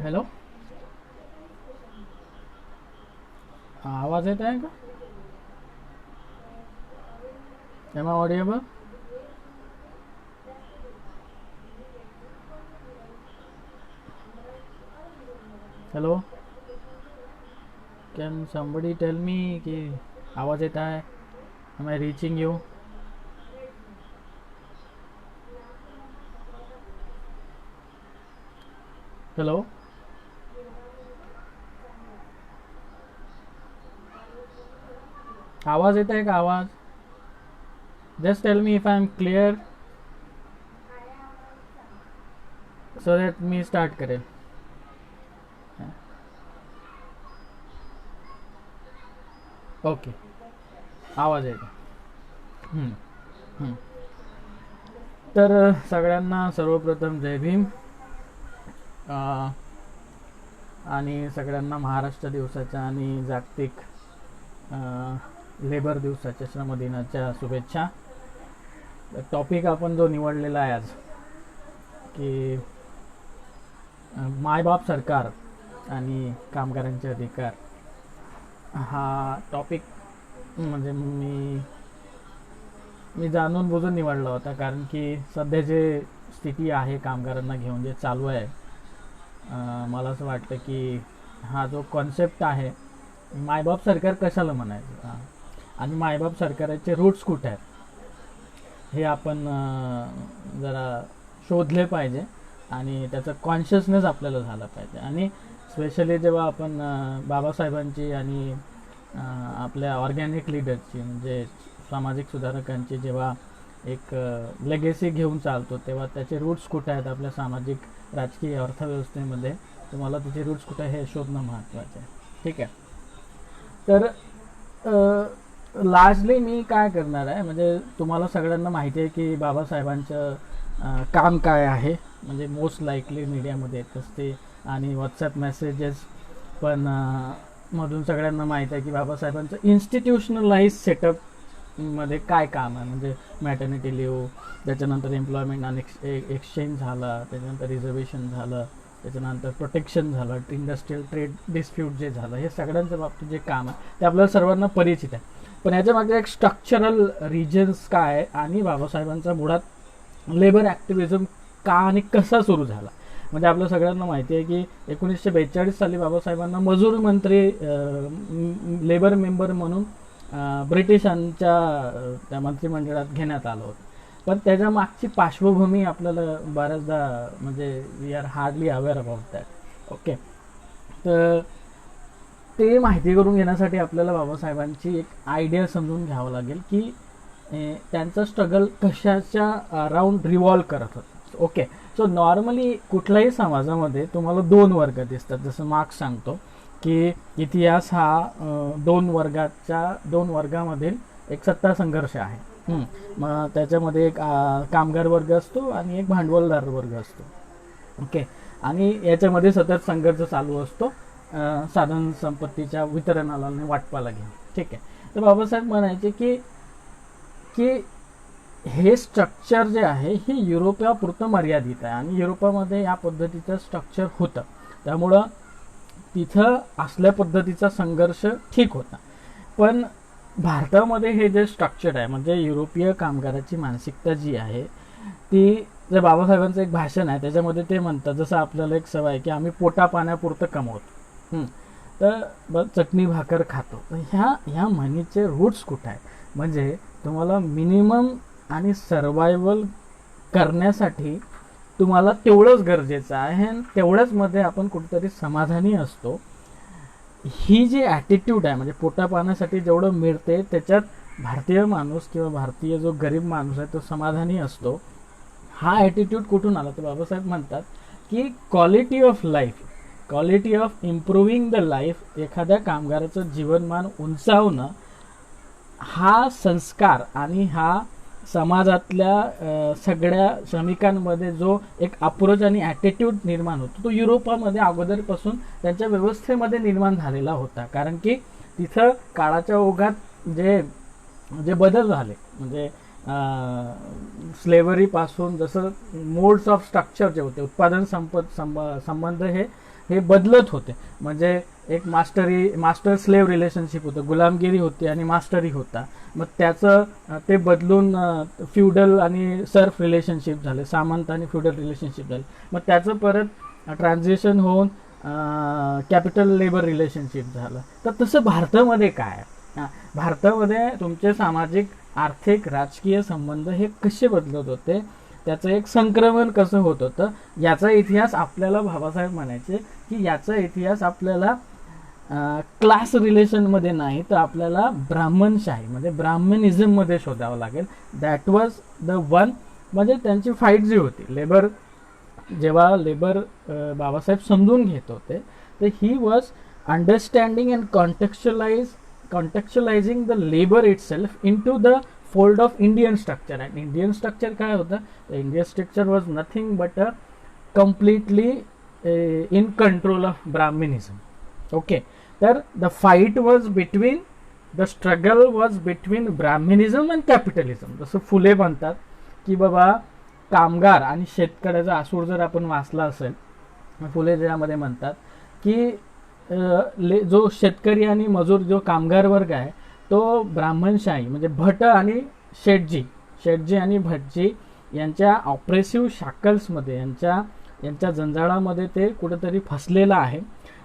Hello, आवाज येत आहे का? Am I audible? Hello, can somebody tell me की आवाज येत आहे? Am I reaching you? Hello, आवाज येत आहे का? आवाज just tell me if I am clear so that मी स्टार्ट करेल. ओके, आवाज आहे का? हम्म, हम्म. तर सगळ्यांना सर्वप्रथम जय भीम. अ, आणि सगळ्यांना महाराष्ट्र दिवसाच्या आणि जागतिक लेबर दिवसाच्या, श्रमदिनाच्या शुभेच्छा. टॉपिक आपण जो निवडलेला आहे आज, की मायबाप सरकार आणि कामगारांचे अधिकार, हा टॉपिक म्हणजे मी जाणून बुजून निवडला होता. कारण की सध्या जे स्थिती आहे कामगारांना घेऊन जे चालू आहे, मला असं वाटतं की हा जो कॉन्सेप्ट आहे, मायबाप सरकार कशाला म्हणायचं, आणि मायबाप सरकाराचे रूट्स कुठे आहेत हे आपण जरा शोधले पाहिजे. आणि त्याचं कॉन्शियसनेस आपल्याला झाला पाहिजे. आणि स्पेशली जेव्हा आपण बाबासाहेबांची आणि आपल्या ऑर्गॅनिक लीडर्सची, म्हणजे सामाजिक सुधारकांची जेव्हा एक लेगेसी घेऊन चालतो, तेव्हा त्याचे रूट्स कुठे आहेत आपल्या सामाजिक राजकीय अर्थव्यवस्थेमध्ये, तुम्हाला त्याचे रूट्स कुठे आहे हे शोधणं महत्त्वाचं आहे. ठीक आहे. तर लार्जली मी काय करणार आहे, म्हणजे तुम्हाला सगळ्यांना माहिती आहे की बाबासाहेबांचं काम काय आहे. म्हणजे मोस्ट लाईकली मीडियामध्ये येत असते आणि व्हॉट्सॲप मेसेजेस पण मधून सगळ्यांना माहीत आहे की बाबासाहेबांचं इन्स्टिट्यूशनलाइज सेटअपमध्ये काय काम आहे. म्हणजे मॅटर्निटी लिव्ह, त्याच्यानंतर एम्प्लॉयमेंट आणि एक्सचेंज झाला, त्याच्यानंतर रिझर्वेशन झालं, त्याच्यानंतर प्रोटेक्शन झालं, इंडस्ट्रियल ट्रेड डिस्प्यूट जे झालं, हे सगळ्यांच्या बाबतीत जे काम आहे ते आपल्याला सर्वांना परिचित आहे. पण याच्यामागे एक स्ट्रक्चरल रिजन्स काय आहे, आणि बाबासाहेबांचा मुळात लेबर ॲक्टिव्हिझम का आणि कसा सुरू झाला. म्हणजे आपल्या सगळ्यांना माहिती आहे की 1942 साली बाबासाहेबांना मजूर मंत्री, लेबर मेंबर म्हणून ब्रिटिशांच्या त्या मंत्रिमंडळात घेण्यात आलं होतं. पण त्याच्या मागची पार्श्वभूमी आपल्याला बऱ्याचदा म्हणजे we are hardly aware about that. Okay. तर ते माहिती करून घेण्यासाठी आपल्याला बाबासाहेबांची एक आयडिया समजून घ्यावं लागेल की त्यांचं स्ट्रगल कशाच्या अराउंड रिव्हॉल्व करत होतं. ओके. सो नॉर्मली कुठल्याही समाजामध्ये तुम्हाला दोन वर्ग दिसतात. जसं मार्क्स सांगतो की इतिहास हा दोन वर्गामधील एक सत्ता संघर्ष आहे. मग त्याच्यामध्ये एक कामगार वर्ग असतो आणि एक भांडवलदार वर्ग असतो. ओके. आणि याच्यामध्ये सतत संघर्ष चालू असतो साधन संपत्तीच्या वितरणाला आणि वाटपाला घेऊन. ठीक आहे. तर बाबासाहेब म्हणायचे की की हे स्ट्रक्चर जे आहे हे युरोपापुरतं मर्यादित आहे आणि युरोपामध्ये या पद्धतीचं स्ट्रक्चर होतं. त्यामुळं तिथं असल्या पद्धतीचा संघर्ष ठीक होता. पण भारतामध्ये हे जे स्ट्रक्चर आहे, म्हणजे युरोपीय कामगाराची मानसिकता जी आहे ती, जे बाबासाहेबांचं एक भाषण आहे त्याच्यामध्ये ते म्हणतात, जसं आपल्याला एक सवय आहे की आम्ही पोटा पाण्यापुरतं कमवतो, तर चटणी भाकर खातो. ह्या म्हणीचे रूट्स कुठे आहेत. म्हणजे तुम्हाला मिनिमम आणि सर्वायवल करण्यासाठी तुम्हाला तेवढंच गरजेचं आहे आणि तेवढ्याच मध्ये आपण कुठेतरी समाधानी असतो. ही जी ॲटिट्यूड आहे, म्हणजे पोटा पाण्यासाठी जेवढं मिळते त्याच्यात भारतीय माणूस किंवा भारतीय जो गरीब माणूस आहे तो समाधानी असतो. हा ॲटिट्यूड कुठून आला तर बाबासाहेब म्हणतात की quality of life, quality of improving the life, एखाद्या कामगाराचं जीवनमान उंचावणं हा संस्कार आणि हा समाजातल्या सगळ्या श्रमिकांमध्ये जो एक अप्रोच आणि ॲटिट्यूड निर्माण होतो तो युरोपामध्ये अगोदरपासून त्यांच्या व्यवस्थेमध्ये निर्माण झालेला होता. कारण की तिथं काळाच्या ओघात जे जे बदल झाले, म्हणजे स्लेव्हरीपासून जसं मोड्स ऑफ स्ट्रक्चर जे होते, उत्पादन संबंध हे हे बदलत होते. म्हणजे एक मास्टर स्लेव्ह रिलेशनशिप होतं, गुलामगिरी होती आणि मास्टरी होता. मग त्याचं ते बदलून फ्युडल आणि सर्फ रिलेशनशिप झाले, सामंत आणि फ्युडल रिलेशनशिप झाले. मग त्याचं परत ट्रान्झिशन होऊन कॅपिटल लेबर रिलेशनशिप झालं. तर तसं भारतामध्ये काय, भारतामध्ये तुमचे सामाजिक, आर्थिक, राजकीय संबंध हे कसे बदलत होते, त्याचं एक संक्रमण कसं होत होतं, याचा इतिहास आपल्याला बाबासाहेब म्हणायचे की याचा इतिहास आपल्याला क्लास रिलेशनमध्ये नाही तर आपल्याला ब्राह्मणशाही म्हणजे ब्राह्मणिझममध्ये शोधावं लागेल. That was the one. म्हणजे त्यांची फाईट जी होती लेबर, जेव्हा लेबर बाबासाहेब समजून घेत होते, तर he was understanding and contextualizing the labour itself into the fold of Indian structure. And Indian structure काय होतं, Indian structure was nothing but a completely in control of Brahminism. Okay, तर the fight was between, the struggle was between Brahminism and capitalism. जसं फुले म्हणतात की बाबा कामगार आणि शेतकऱ्याचा आसूड जर आपण वाचला असेल, फुले ज्यामध्ये म्हणतात की जो शेतकरी आणि मजूर जो कामगार वर्ग आहे तो ब्राह्मणशाही म्हणजे भट आणि शेटजी आणि भटजी यांच्या ऑप्रेसिव्ह शॅकल्समध्ये, यांच्या जंजाळामध्ये ते कुठेतरी फसलेला आहे.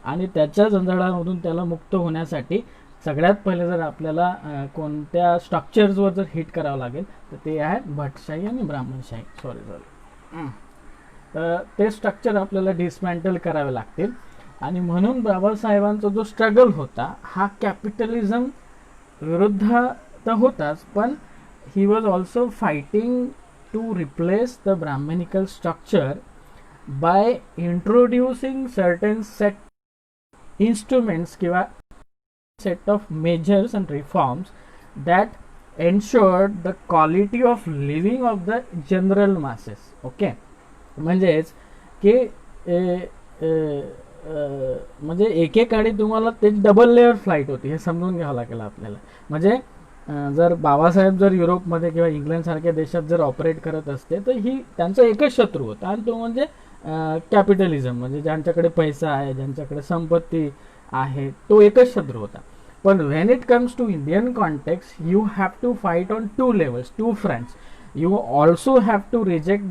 आणि त्याच्या जंजाळामधून त्याला मुक्त होण्यासाठी सगळ्यात पहिले जर आपल्याला कोणत्या स्ट्रक्चर्सवर जर हिट करावं लागेल तर ते आहेत भटशाही आणि ब्राह्मणशाही. तर ते स्ट्रक्चर आपल्याला डिसमॅन्टल करावे लागतील. आणि म्हणून बाबासाहेबांचा जो स्ट्रगल होता हा कॅपिटलिझम विरुद्ध तर होताच, पण he was also fighting to replace the Brahmanical structure by introducing certain set instruments किंवा set of measures and reforms that ensured the quality of living of the general masses. Okay, म्हणजेच की म्हणजे एकेकाळी तुम्हाला त्याची डबल लेअर फ्लाईट होती हे समजून घ्यावं लागेल आपल्याला. म्हणजे जर बाबासाहेब जर युरोपमध्ये किंवा इंग्लंडसारख्या देशात जर ऑपरेट करत असते तर ही त्यांचा एकच शत्रू होता आणि तो म्हणजे कॅपिटलिझम. म्हणजे ज्यांच्याकडे पैसा आहे, ज्यांच्याकडे संपत्ती आहे, तो एकच शत्रू होता. पण when it comes to Indian context you have to fight on two levels, two fronts. You also have to reject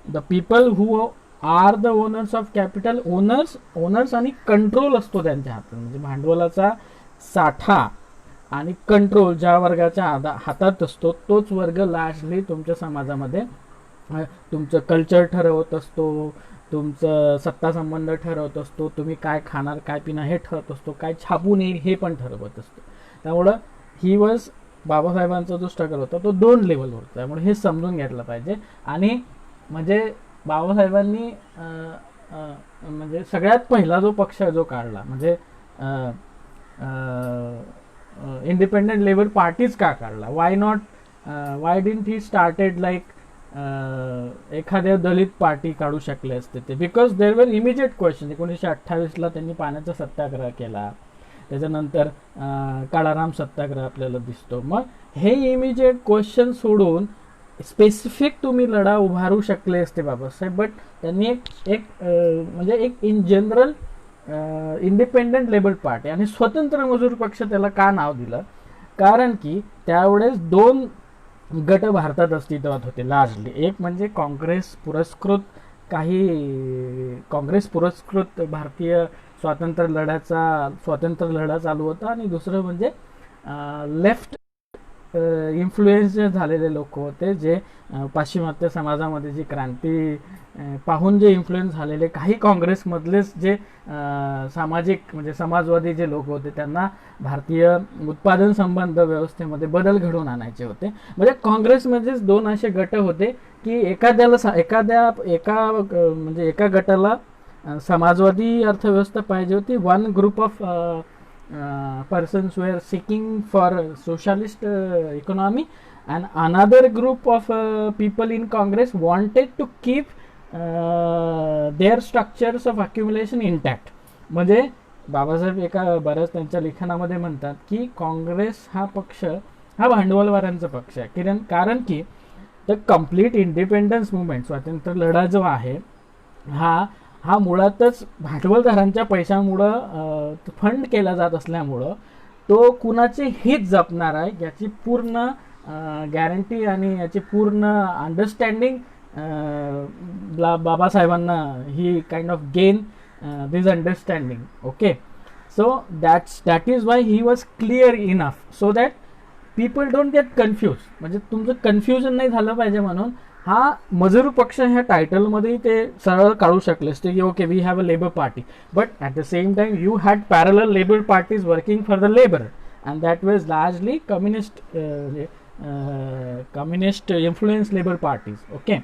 the people who are the owners of capital. Owners आणि कंट्रोल असतो त्यांच्या हातात. म्हणजे भांडवलाचा साठा आणि कंट्रोल ज्या वर्गाच्या हातात असतो तोच वर्ग लार्जली तुमच्या समाजामध्ये तुमचं कल्चर ठरवत असतो, तुमचं सत्ता संबंध ठरवत असतो, तुम्ही काय खाणार काय पिणार हे ठरवत असतो, काय छापून येईल हे पण ठरवत असतो. त्यामुळं ही वॉज बाबासाहेबांचा जो स्ट्रगल होता तो 2 लेवलवर होता. त्यामुळे हे समजून घेतलं पाहिजे. आणि म्हणजे बाबासाहेबांनी म्हणजे सगळ्यात पहिला जो पक्ष जो काढला म्हणजे इंडिपेंडंट लेबर पार्टीज का काढला, Y didn't he started like एखाद्या दलित पार्टी काढू शकले असते ते, बिकॉज देर वर इमिजिएट क्वेश्चन. 1928ला त्यांनी पाण्याचा सत्याग्रह केला, त्याच्यानंतर काळाराम सत्याग्रह आपल्याला दिसतो. मग हे इमिजिएट क्वेश्चन सोडून स्पेसिफिक तुम्ही लढा उभारू शकले असते बाबासाहेब, बट त्यांनी एक म्हणजे एक in general independent labour party आणि स्वतंत्र मजूर पक्ष त्याला का नाव दिलं, कारण की त्यावेळेस 2 गट भारतात अस्तित्वात होते लार्जली. एक म्हणजे काँग्रेस पुरस्कृत भारतीय स्वातंत्र्य लढा चालू होता आणि दुसरं म्हणजे लेफ्ट इन्फ्लुएन्स झालेले लोक होते जे पाश्चिमात्य समाजामध्ये जी क्रांती पाहून जे इन्फ्लुएन्स झालेले काही काँग्रेसमधलेच जे सामाजिक म्हणजे समाजवादी जे लोक होते त्यांना भारतीय उत्पादन संबंध व्यवस्थेमध्ये बदल घडवून आणायचे होते. म्हणजे काँग्रेसमध्येच 2 असे गट होते की एका गटाला समाजवादी अर्थव्यवस्था पाहिजे होती. One group of persons were seeking for socialist economy and another group of people in Congress wanted to keep their structures of accumulation intact. म्हणजे बाबासाहेब बऱ्याच त्यांच्या लिखाणामध्ये म्हणतात की काँग्रेस हा पक्ष हा भांडवलवाल्यांचा पक्ष आहे, कारण की द कम्प्लीट इंडिपेंडन्स मुवमेंट स्वातंत्र्य लढा जो आहे हा हा मुळातच भांडवलदारांच्या पैशामुळं फंड केला जात असल्यामुळं तो कुणाचे हित जपणार आहे याची पूर्ण गॅरंटी आणि याची पूर्ण अंडरस्टँडिंग बाबासाहेबांना he kind of gain this understanding. Okay, so that is why he was clear enough so that people don't get confuse. म्हणजे तुमचं कन्फ्युजन नाही झालं पाहिजे म्हणून हा मजूर पक्ष ह्या टायटलमध्ये ते सरळ काढू शकले असते की okay we have a labour party, but at the same time you had parallel labour parties working for the labour and that was largely communist influence labour parties. Okay,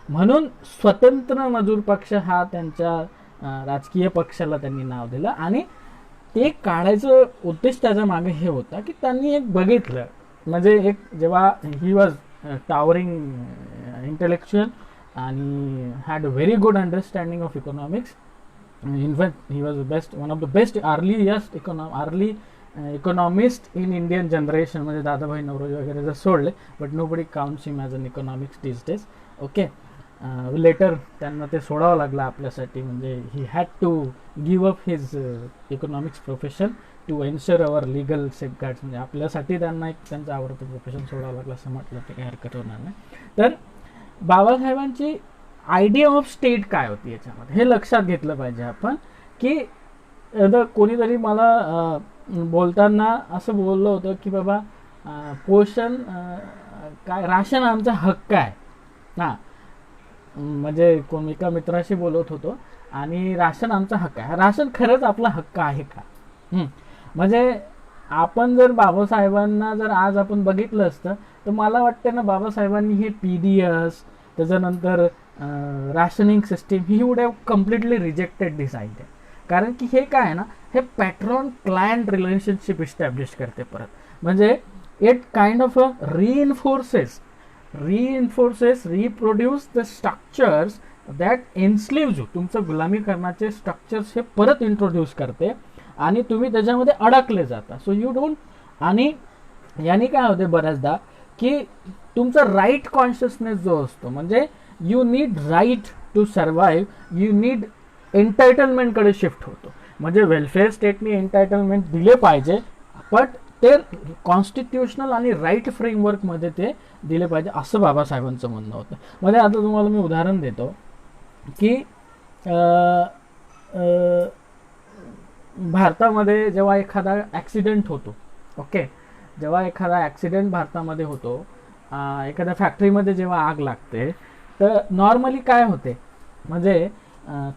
म्हणून स्वतंत्र मजूर पक्ष हा त्यांच्या राजकीय पक्षाला त्यांनी नाव दिलं आणि ते काढायचं उद्देश त्याच्या मागे हे होता की त्यांनी एक बघितलं, म्हणजे एक जेव्हा ही वॉज टावरिंग इंटेलेक्च्युअल आणि had a very good understanding of economics. In fact he was one of the best earliest economist in Indian generation. म्हणजे दादाभाई नौरोजी वगैरे जर सोडले, but nobody counts him as an economics this days. Okay, later त्यांना ते सोडावं लागलं आपल्यासाठी, म्हणजे he had to give up his economics profession to ensure our legal safeguards. म्हणजे आपल्यासाठी त्यांना एक त्यांचं आवडतं प्रोफेशन सोडावं लागलं असं म्हटलं ते काही हरकत होणार नाही. तर बाबासाहेबांची आयडिया ऑफ स्टेट काय होती याच्यामध्ये हे लक्षात घेतलं पाहिजे आपण. की कोणीतरी मला बोलताना असं बोललं होतं की बाबा पोषण काय राशन आमचा हक्क आहे. हां, म्हणजे एका मित्राशी बोलत होतो आणि राशन आमचा हक्क आहे. राशन खरंच आपला हक्क आहे का? म्हणजे आपण जर बाबासाहेबांना जर आज आपण बघितलं असतं तर मला वाटतं ना बाबासाहेबांनी हे PDS त्याच्यानंतर rationing system he would have completely rejected this idea. कारण की हे काय आहे ना, हे पॅट्रॉन क्लायंट रिलेशनशिप इस्टॅब्लिश करते परत. म्हणजे it kind of a reinforces, reproduce the structures that enslaves you. तुमचं गुलामी करण्याचे स्ट्रक्चर्स हे परत इंट्रोड्यूस करते आणि तुम्ही त्याच्यामध्ये अडकले जाता. सो यू डोंट, आणि याने काय होते बऱ्याचदा की तुमचा राईट कॉन्शियसनेस जो असतो, म्हणजे you need right to survive, you need एंटायटलमेंटकडे शिफ्ट होतो. म्हणजे वेलफेअर स्टेटने एंटायटलमेंट दिले पाहिजे, बट ते कॉन्स्टिट्युशनल आणि राईट फ्रेमवर्कमध्ये ते दिले पाहिजे असं बाबासाहेबांचं म्हणणं होतं. म्हणजे आता तुम्हाला मी उदाहरण देतो की भारतामध्ये जेव्हा एखादा ॲक्सिडेंट होतो, ओके, जेव्हा एखादा ॲक्सिडेंट भारतामध्ये होतो, एखाद्या फॅक्टरीमध्ये जेव्हा आग लागते, तर नॉर्मली काय होते, म्हणजे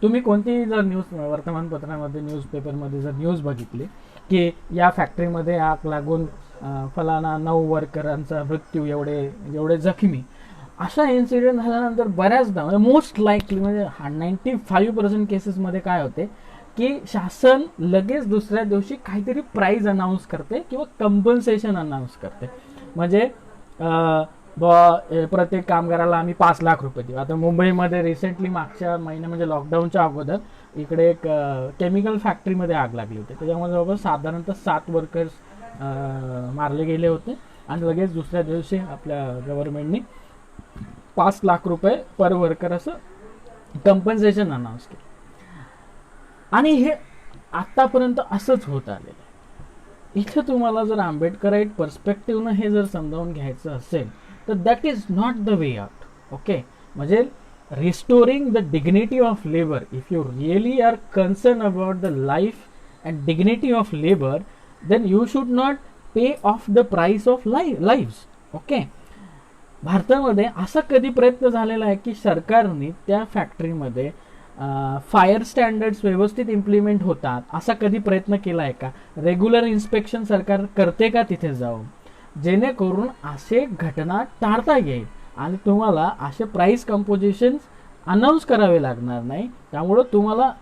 तुम्ही कोणतीही जर न्यूज वर्तमानपत्रामध्ये न्यूजपेपरमध्ये जर न्यूज बघितली की या फॅक्टरीमध्ये आग लागून फलाना 9 वर्करांचा मृत्यू, एवढे जखमी, अशा इन्सिडेंट झाल्यानंतर बऱ्याचदा म्हणजे मोस्ट लाईकली म्हणजे 95% केसेसमध्ये काय होते की शासन लगेच दुसऱ्या दिवशी काहीतरी प्राईज अनाऊन्स करते किंवा कंपन्सेशन अनाऊन्स करते. म्हणजे प्रत्येक कामगाराला आम्ही 5 लाख रुपये देऊ. आता मुंबईमध्ये रिसेंटली मागच्या महिन्या म्हणजे लॉकडाऊनच्या अगोदर इकडे एक केमिकल फॅक्टरीमध्ये आग लागली होती. त्याच्यामध्ये जवळपास साधारणतः 7 वर्कर्स मारले गेले होते आणि लगेच दुसऱ्या दिवशी आपल्या गव्हर्नमेंटनी 5 लाख रुपये पर वर्कर असं कंपन्सेशन अनाऊन्स केलं. आणि हे आत्तापर्यंत असंच होत आलेलं आहे. इथं तुम्हाला जर आंबेडकराईट पर्स्पेक्टिव्हनं हे जर समजावून घ्यायचं असेल तर that is not the way out. Okay, म्हणजे restoring the dignity of labour, if you really are concern about the life and dignity of labour, then you should not pay of the price of lives. Okay, भारतामध्ये असा कधी प्रयत्न झालेला आहे की सरकारने त्या फॅक्टरीमध्ये फायर स्टँडर्ड्स व्यवस्थित इम्प्लिमेंट होतात असा कधी प्रयत्न केला आहे का? रेग्युलर इन्स्पेक्शन सरकार करते का तिथे जाऊन, जेणेकरून असे घटना टाळता येईल आणि तुम्हाला असे प्राइस कंपोजिशन्स अनाऊन्स करावे लागणार नाही. त्यामुळं तुम्हाला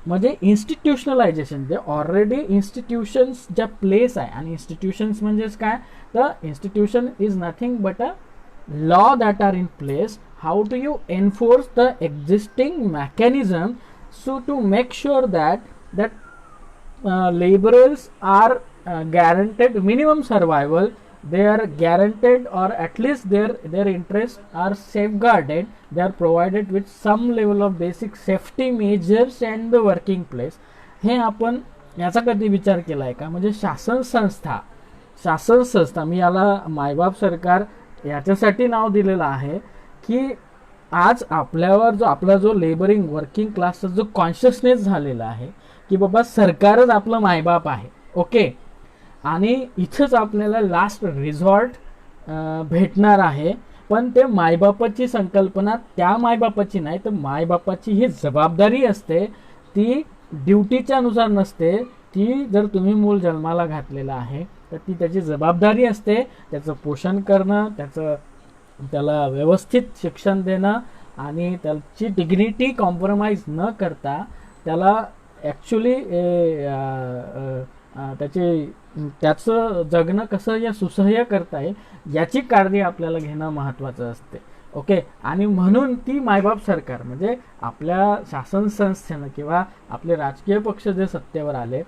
म्हणजे इन्स्टिट्यूशनलायझेशन, जे ऑलरेडी इन्स्टिट्यूशन्स ज्या प्लेस आहे, आणि इन्स्टिट्यूशन्स म्हणजेच काय, तर institution is nothing but a law that are in place. How do you enforce the existing mechanism so to make sure that laborers are guaranteed minimum survival they are guaranteed, or at least their interests are safeguarded. They are provided with some level of basic safety measures and the working place. हे आपण याचा कधी विचार केला आहे का? म्हणजे शासन संस्था, मी याला मायबाप सरकार याच्यासाठी नाव दिलेलं आहे की आज आपल्यावर आपला जो लेबरिंग वर्किंग क्लासचा जो कॉन्शियसनेस झालेला आहे की बाबा सरकारच आपलं मायबाप आहे. ओके, आणि इथंच आपल्याला लास्ट रिझॉर्ट भेटणार आहे. पण ते मायबापाची संकल्पना त्या मायबापाची नाही, तर मायबापाची ही जबाबदारी असते, ती ड्युटीच्या नुसार नसते. ती जर तुम्ही मूल जन्माला घातलेला आहे तर ती त्याची जबाबदारी असते, त्याचं पोषण करणं, त्याला व्यवस्थित शिक्षण देणं आणि त्याची डिग्निटी कॉम्प्रोमाइज न करता त्याला ॲक्च्युली त्याचं जगणं कसं या सुसह्य करता येईल याची काळजी आपल्याला घेणं महत्त्वाचं असते. ओके, आणि म्हणून ती मायबाप सरकार म्हणजे आपल्या शासन संस्थेनं किंवा आपले राजकीय पक्ष जे सत्तेवर आले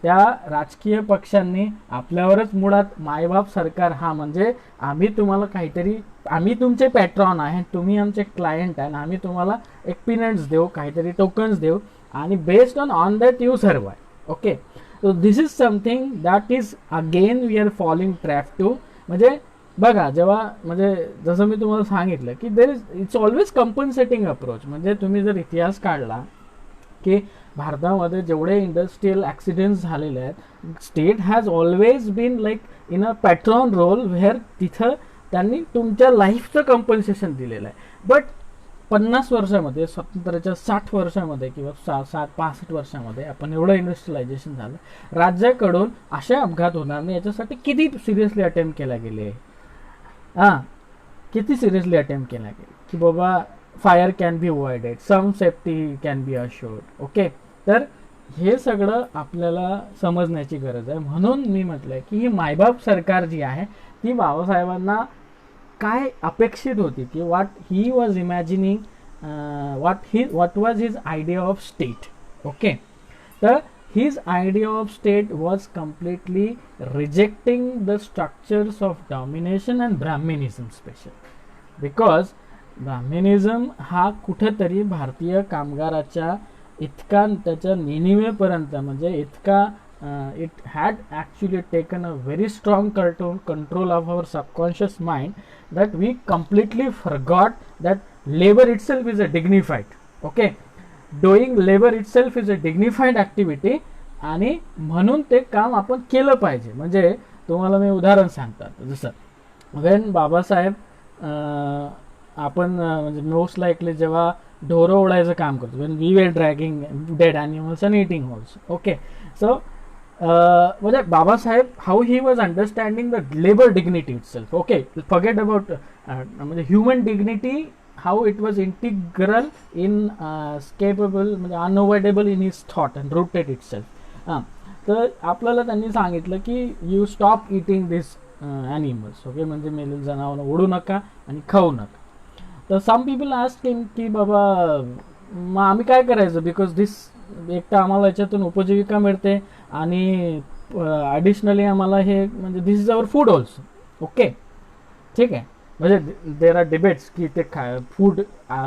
त्या राजकीय पक्षांनी आपल्यावरच मुळात मायबाप सरकार हा म्हणजे आम्ही तुम्हाला काहीतरी, आम्ही तुमचे पॅट्रॉन आहे, तुम्ही आमचे क्लायंट आहे, आम्ही तुम्हाला एक पिनट्स देऊ, काहीतरी टोकन्स देऊ आणि based on that you survive. Okay, so this is something that is again we are falling trap to. म्हणजे बघा, जेव्हा म्हणजे जसं मी तुम्हाला सांगितलं की there is it's always compensating approach. म्हणजे तुम्ही जर इतिहास काढला की भारतामध्ये जेवढे इंडस्ट्रियल ॲक्सिडेंट्स झालेले आहेत, state has always been like in a patron role where तिथं त्यांनी तुमच्या लाईफचं कंपन्सेशन दिलेलं आहे. बट 50 वर्षामध्ये, स्वातंत्र्याच्या 60 वर्षामध्ये किंवा 65 वर्षामध्ये आपण एवढं इंडस्ट्रियलायझेशन झालं, राज्याकडून असे अपघात होणार नाही याच्यासाठी किती सिरियसली अटेम्प्ट केला गेले. किती सिरियसली अटेम्प्ट केला गेला की बाबा fire can be avoided, some safety can be assured. Okay, तर हे सगळं आपल्याला समजण्याची गरज आहे. म्हणून मी म्हटलंय की ही मायबाप सरकार जी आहे ती बाबासाहेबांना काय अपेक्षित होती की what he was imagining, what was his idea of state. Okay, तर his idea of state was completely rejecting the structures of domination and Brahminism special, because Brahminism हा कुठेतरी भारतीय कामगाराच्या इतका त्याच्या नेणिवेपर्यंत म्हणजे इतका it had actually taken a very strong control of our subconscious mind that we completely forgot that labor itself is a dignified. Okay, doing labour itself is a dignified activity आणि म्हणून ते काम आपण केलं पाहिजे. म्हणजे तुम्हाला मी उदाहरण सांगतात, जसं वेन बाबासाहेब आपण म्हणजे मोस्ट लाईकली जेव्हा ढोरं ओढायचं काम करतो, when we were dragging dead animals and eating also. Okay, so म्हणजे Babasaheb how he was understanding the labour dignity itself. Okay, forget about म्हणजे human dignity, how it was integral in capable म्हणजे unavoidable in his thought and rooted itself. तर आपल्याला त्यांनी सांगितलं की you stop eating this animals. Okay, म्हणजे मेलेले जनावर ओढू नका आणि खाऊ नका. तर सम पीपल आस्क हिम की बाबा मग आम्ही काय करायचं, बिकॉज दिस एक तर आम्हाला याच्यातून उपजीविका मिळते आणि ॲडिशनली आम्हाला हे म्हणजे this is our food also. Okay, ठीक आहे, म्हणजे देर आर डिबेट्स की ते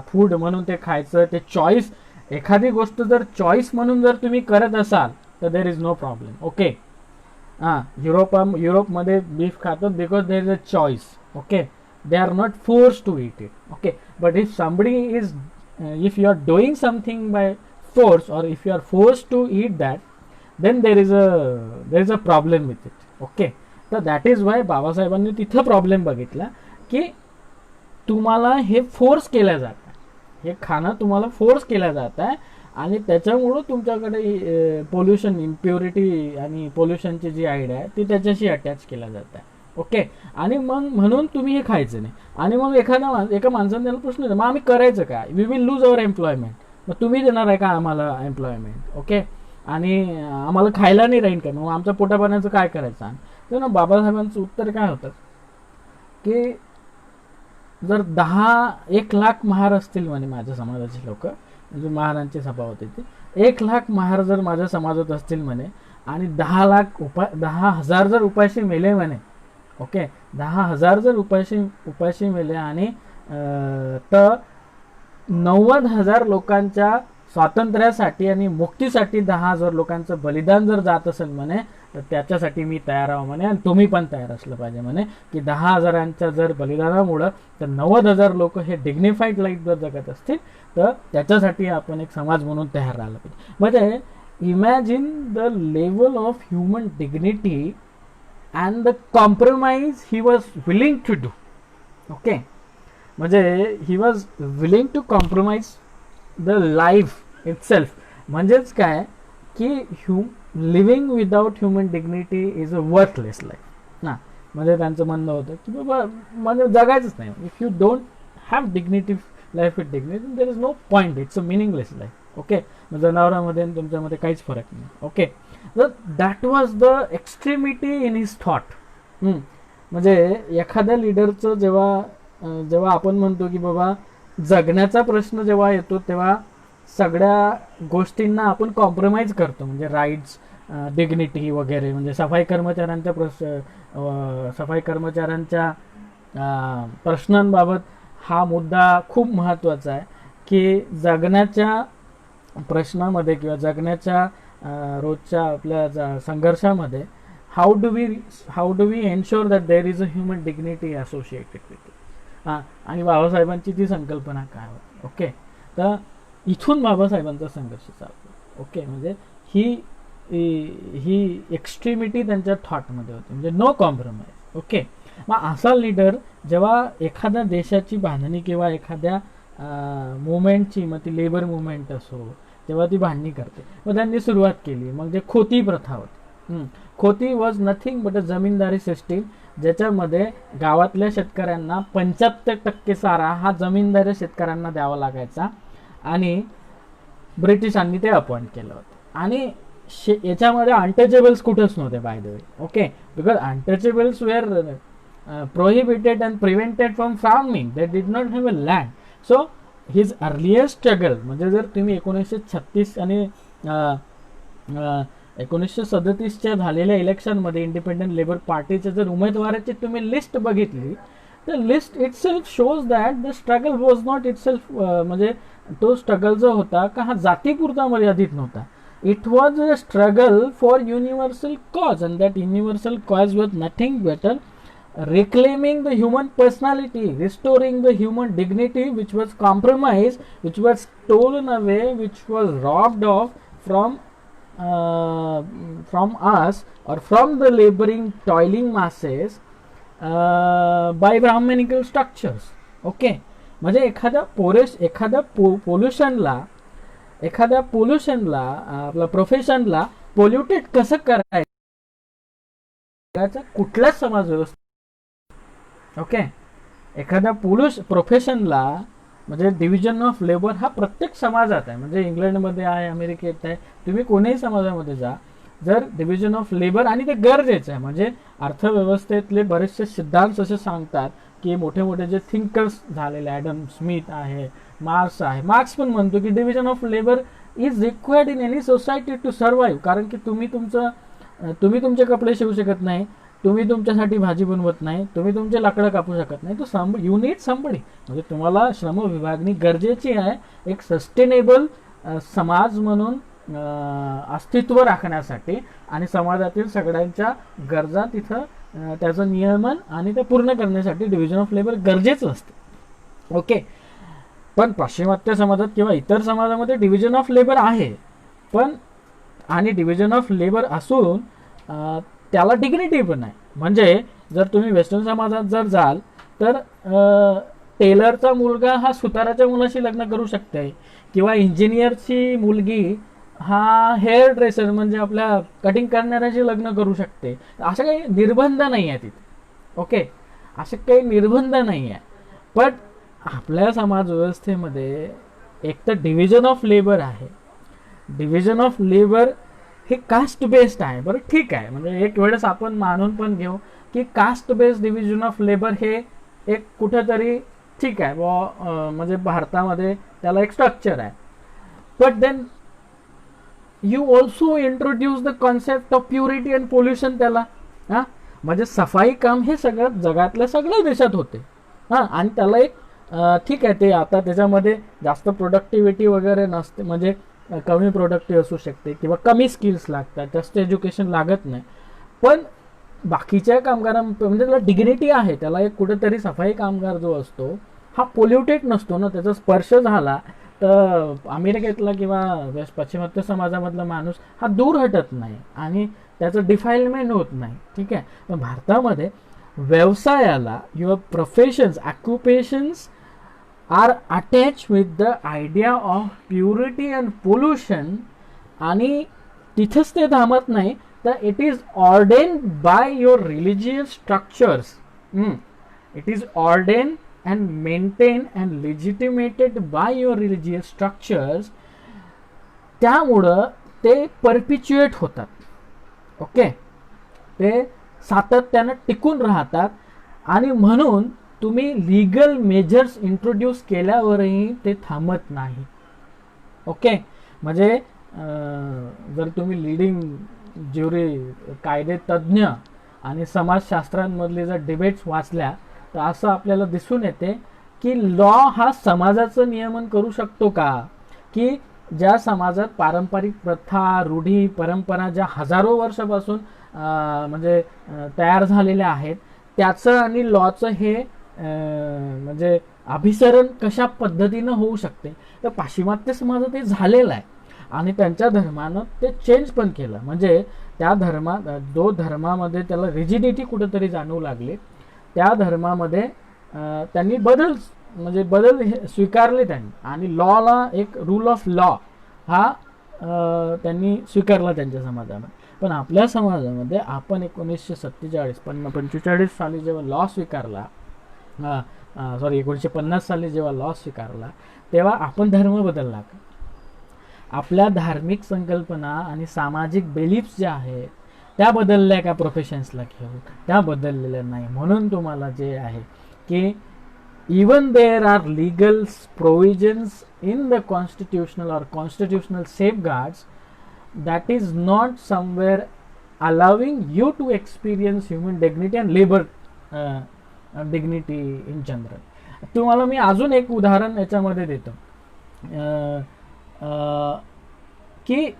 फूड म्हणून ते खायचं, ते चॉईस, एखादी गोष्ट जर चॉईस म्हणून जर तुम्ही करत असाल तर there is no problem. Okay, युरोपमध्ये बीफ खातात because there is a choice. Okay, they are not force to eat it. Okay, but if somebody is if you are doing something by force or if you are force to eat that, then there is a problem with it. Okay, तर that is why बाबासाहेबांनी तिथं problem बघितला की तुम्हाला हे force केलं जातं, हे खाणं तुम्हाला फोर्स केलं जात आहे आणि त्याच्यामुळं तुमच्याकडे पोल्युशन, इम्प्युरिटी आणि पोल्युशनची जी आयडिया आहे ती त्याच्याशी अटॅच केला जात आहे. ओके, आणि मग म्हणून तुम्ही हे खायचं नाही. आणि मग एका माणसाने त्याला प्रश्न मग आम्ही करायचं काय, we will lose our employment, मग तुम्ही देणार आहे का आम्हाला एम्प्लॉयमेंट. ओके, आणि आम्हाला खायला नाही राहील काय, मग आमच्या पोटापाण्याचं काय करायचं. तर ना बाबासाहेबांचं उत्तर काय होतं की जर 1 लाख महार असतील म्हणे माझ्या समाजाचे लोक, म्हणजे महारांची सभा होती ती, 1 लाख महार जर माझ्या समाजात असतील म्हणे आणि 10,000 जर उपाशी मेले म्हणे. ओके, 10,000 जर उपाशी मेले आणि तर 90,000 लोकांच्या स्वातंत्र्यासाठी आणि मुक्तीसाठी 10,000 लोकांचं बलिदान जर जात असेल म्हणे, तर त्याच्यासाठी मी तयार आहो म्हणे, आणि तुम्ही पण तयार असलं पाहिजे म्हणे, की 10,000च्या जर बलिदानामुळं तर 90,000 लोक हे डिग्निफाईड लाईफ जर जगत असतील, तर त्याच्यासाठी आपण एक समाज म्हणून तयार राहिला पाहिजे. म्हणजे imagine the level of human dignity and the compromise he was willing to do. Okay, म्हणजे he was willing to compromise the life itself. म्हणजेच काय की living without human dignity is a worthless life ना. म्हणजे त्यांचं म्हणणं होतं की बाबा म्हणजे जगायचंच नाही. If you don't have dignity life with dignity there is no point, it's a meaningless life. Okay, जनावरांमध्ये आणि तुमच्यामध्ये काहीच फरक नाही. ओके, तर that was the extremity in his thought. म्हणजे एखाद्या लिडरचं जेव्हा आपण म्हणतो की बाबा जगण्याचा प्रश्न जेव्हा येतो, तेव्हा सगळ्या गोष्टींना आपण कॉम्प्रोमाइज करतो. म्हणजे राईट्स, डिग्निटी वगैरे. म्हणजे सफाई कर्मचाऱ्यांच्या प्रश्नांबाबत हा मुद्दा खूप महत्त्वाचा आहे की जगण्याच्या प्रश्नामध्ये किंवा जगण्याच्या रोजच्या आपल्या संघर्षामध्ये how do we ensure that there is a human dignity associated with it. आणि बाबासाहेबांची ती संकल्पना काय होती. ओके, तर इथून बाबासाहेबांचा संघर्ष चालतो. ओके, म्हणजे ही एक्स्ट्रीमिटी त्यांच्या थॉटमध्ये होती, म्हणजे नो कॉम्प्रोमाइज. ओके, मग असा लीडर जेव्हा एखाद्या देशाची बांधणी किंवा एखाद्या मुवमेंटची, मग ती लेबर मुवमेंट असो, तेव्हा ती बांधणी करते. मग त्यांनी सुरुवात केली. मग जे खोती प्रथा होती. खोती was nothing but a zamindari system, ज्याच्यामध्ये गावातल्या शेतकऱ्यांना 75% सारा हा जमीनदारी शेतकऱ्यांना द्यावा लागायचा आणि ब्रिटिशांनी ते अपॉइंट केलं होतं. आणि याच्यामध्ये अनटचेबल्स कुठंच नव्हते by the way. Okay, because untouchables were prohibited and prevented from farming, they did not have a land. So his earliest struggle, म्हणजे जर तुम्ही 1936 आणि 1937च्या झालेल्या इलेक्शनमध्ये इंडिपेंडंट लेबर पार्टीच्या जर उमेदवाराची तुम्ही लिस्ट बघितली, तर list it self shows that the struggle was not it self, म्हणजे तो स्ट्रगल जो होता का हा जातीपुरता मर्यादित नव्हता. It was a struggle for universal cause, and that universal cause was nothing better reclaiming the human personality, restoring the human dignity which was compromised, which was stolen away, which was robbed off from us or from the laboring toiling masses by Brahmanical structures. Okay, म्हणजे एखाद्या पोल्युशनला आपल्या प्रोफेशनला polluted कसं करायचं कुठल्याच समाज व्यवस्था. Okay, एखाद्या प्रोफेशनला म्हणजे डिव्हिजन ऑफ लेबर हा प्रत्येक समाजात आहे. म्हणजे इंग्लंडमध्ये आहे, अमेरिकेत आहे, तुम्ही कोणीही समाजामध्ये जा, जर डिव्हिजन ऑफ लेबर, आणि ते गरजेचं आहे. म्हणजे अर्थव्यवस्थेतले बरेचसे सिद्धांत असे सांगतात की मोठे जे थिंकर्स झालेले, ॲडम स्मिथ आहे, मार्क्स पण म्हणतो की division of labour is required in any society to survive. कारण की तुम्ही तुमचे कपडे शिवू शकत नाही, तुम्ही तुमच्यासाठी भाजी बनवत नाही, तुम्ही तुमचे लाकडं कापू शकत नाही, तो यू नीड समबडी. म्हणजे तुम्हाला श्रम विभागणी गरजेची आहे एक सस्टेनेबल समाज म्हणून अस्तित्व राखण्यासाठी, आणि समाजातील सगळ्यांच्या गरजा तिथं त्याचं नियमन आणि ते पूर्ण करण्यासाठी डिव्हिजन ऑफ लेबर गरजेचं असतं. ओके, पण पाश्चिमात्य समाजात किंवा इतर समाजामध्ये डिव्हिजन ऑफ लेबर आहे, पण आणि डिव्हिजन ऑफ लेबर असून त्याला डिग्निटी पण आहे. म्हणजे जर तुम्ही वेस्टर्न समाजात जर जाल तर टेलरचा मुलगा हा सुताराच्या मुलाशी लग्न करू शकते, किंवा इंजिनियरची मुलगी हा हेअर ड्रेसर म्हणजे आपल्या कटिंग करणाऱ्याशी लग्न करू शकते. असं काही निर्बंध नाही आहे तिथे. ओके, असे काही निर्बंध नाही आहे. पण आपल्या समाज व्यवस्थेमध्ये एक तर डिव्हिजन ऑफ लेबर आहे. डिव्हिजन ऑफ लेबर हे कास्ट बेस्ड आहे. बरं ठीक आहे, म्हणजे एक वेळेस आपण मानून पण घेऊ की caste based division of labour हे एक कुठेतरी ठीक आहे म्हणजे भारतामध्ये त्याला एक स्ट्रक्चर आहे. But then you also introduce the concept of purity and pollution त्याला. म्हणजे सफाई काम हे सगळ्यात जगातल्या सगळ्या देशात होते. हां, आणि त्याला एक ठीक आहे, ते आता त्याच्यामध्ये जास्त प्रोडक्टिव्हिटी वगैरे नसते, म्हणजे कमी प्रोडक्टिव्ह असू शकते किंवा कमी स्किल्स लागतात, जास्त एज्युकेशन लागत नाही. पण बाकीच्या म्हणजे त्याला डिग्निटी आहे. त्याला एक कुठेतरी सफाई कामगार जो असतो हा पोल्युटेड नसतो ना, त्याचा स्पर्श झाला तर अमेरिकेतला किंवा पाश्चिमात्य समाजामधला माणूस हा दूर हटत नाही आणि त्याचं डिफाईलमेंट होत नाही. ठीक आहे. पण भारतामध्ये व्यवसायाला your professions occupations are attach with the idea of purity and pollution, आणि तिथंच ते थांबत नाही, तर it is ordained by your religious structures. It is ordained and maintained and legitimated by your religious structures. त्यामुळं ते परपिच्युएट होतात. ओके, ते सातत्यानं टिकून राहतात आणि म्हणून तुम्ही लीगल मेजर्स इंट्रोड्यूस केल्यावरही ते थांबत नाही. ओके, म्हणजे जर तुम्ही लिडिंग ज्युरी, कायदे तज्ज्ञ आणि समाजशास्त्रांमधले जर डिबेट्स वाचल्या तर असं आपल्याला दिसून येते की लॉ हा समाजाचं नियमन करू शकतो का, की ज्या समाजात पारंपरिक प्रथा, रूढी, परंपरा ज्या हजारो वर्षापासून म्हणजे तयार झालेल्या आहेत, त्याचं आणि लॉचं हे म्हणजे अभिसरण कशा पद्धतीनं होऊ शकते. तर पाश्चिमात्य समाजात हे झालेलं आहे आणि त्यांच्या धर्मानं ते चेंज पण केलं. म्हणजे त्या जो धर्मामध्ये त्याला रिजिडिटी कुठेतरी जाणवू लागली, त्या धर्मामध्ये त्यांनी बदल स्वीकारले त्यांनी, आणि लॉला एक रूल ऑफ लॉ हा त्यांनी स्वीकारला त्यांच्या समाजामध्ये. पण आपल्या समाजामध्ये आपण 1945 साली जेव्हा लॉ स्वीकारला, 1950 साली जेव्हा लॉ स्वीकारला, तेव्हा आपण धर्म बदलला का? आपल्या धार्मिक संकल्पना आणि सामाजिक बिलीफ्स ज्या आहेत त्या बदलल्या का? प्रोफेशन्सला घेऊन त्या बदललेल्या नाही. म्हणून तुम्हाला जे आहे की even there are legal provisions in the constitutional or constitutional safeguards that is not somewhere allowing you to experience human dignity and labour dignity in general. तुम्हाला मी अजून एक उदाहरण याच्यामध्ये देतो की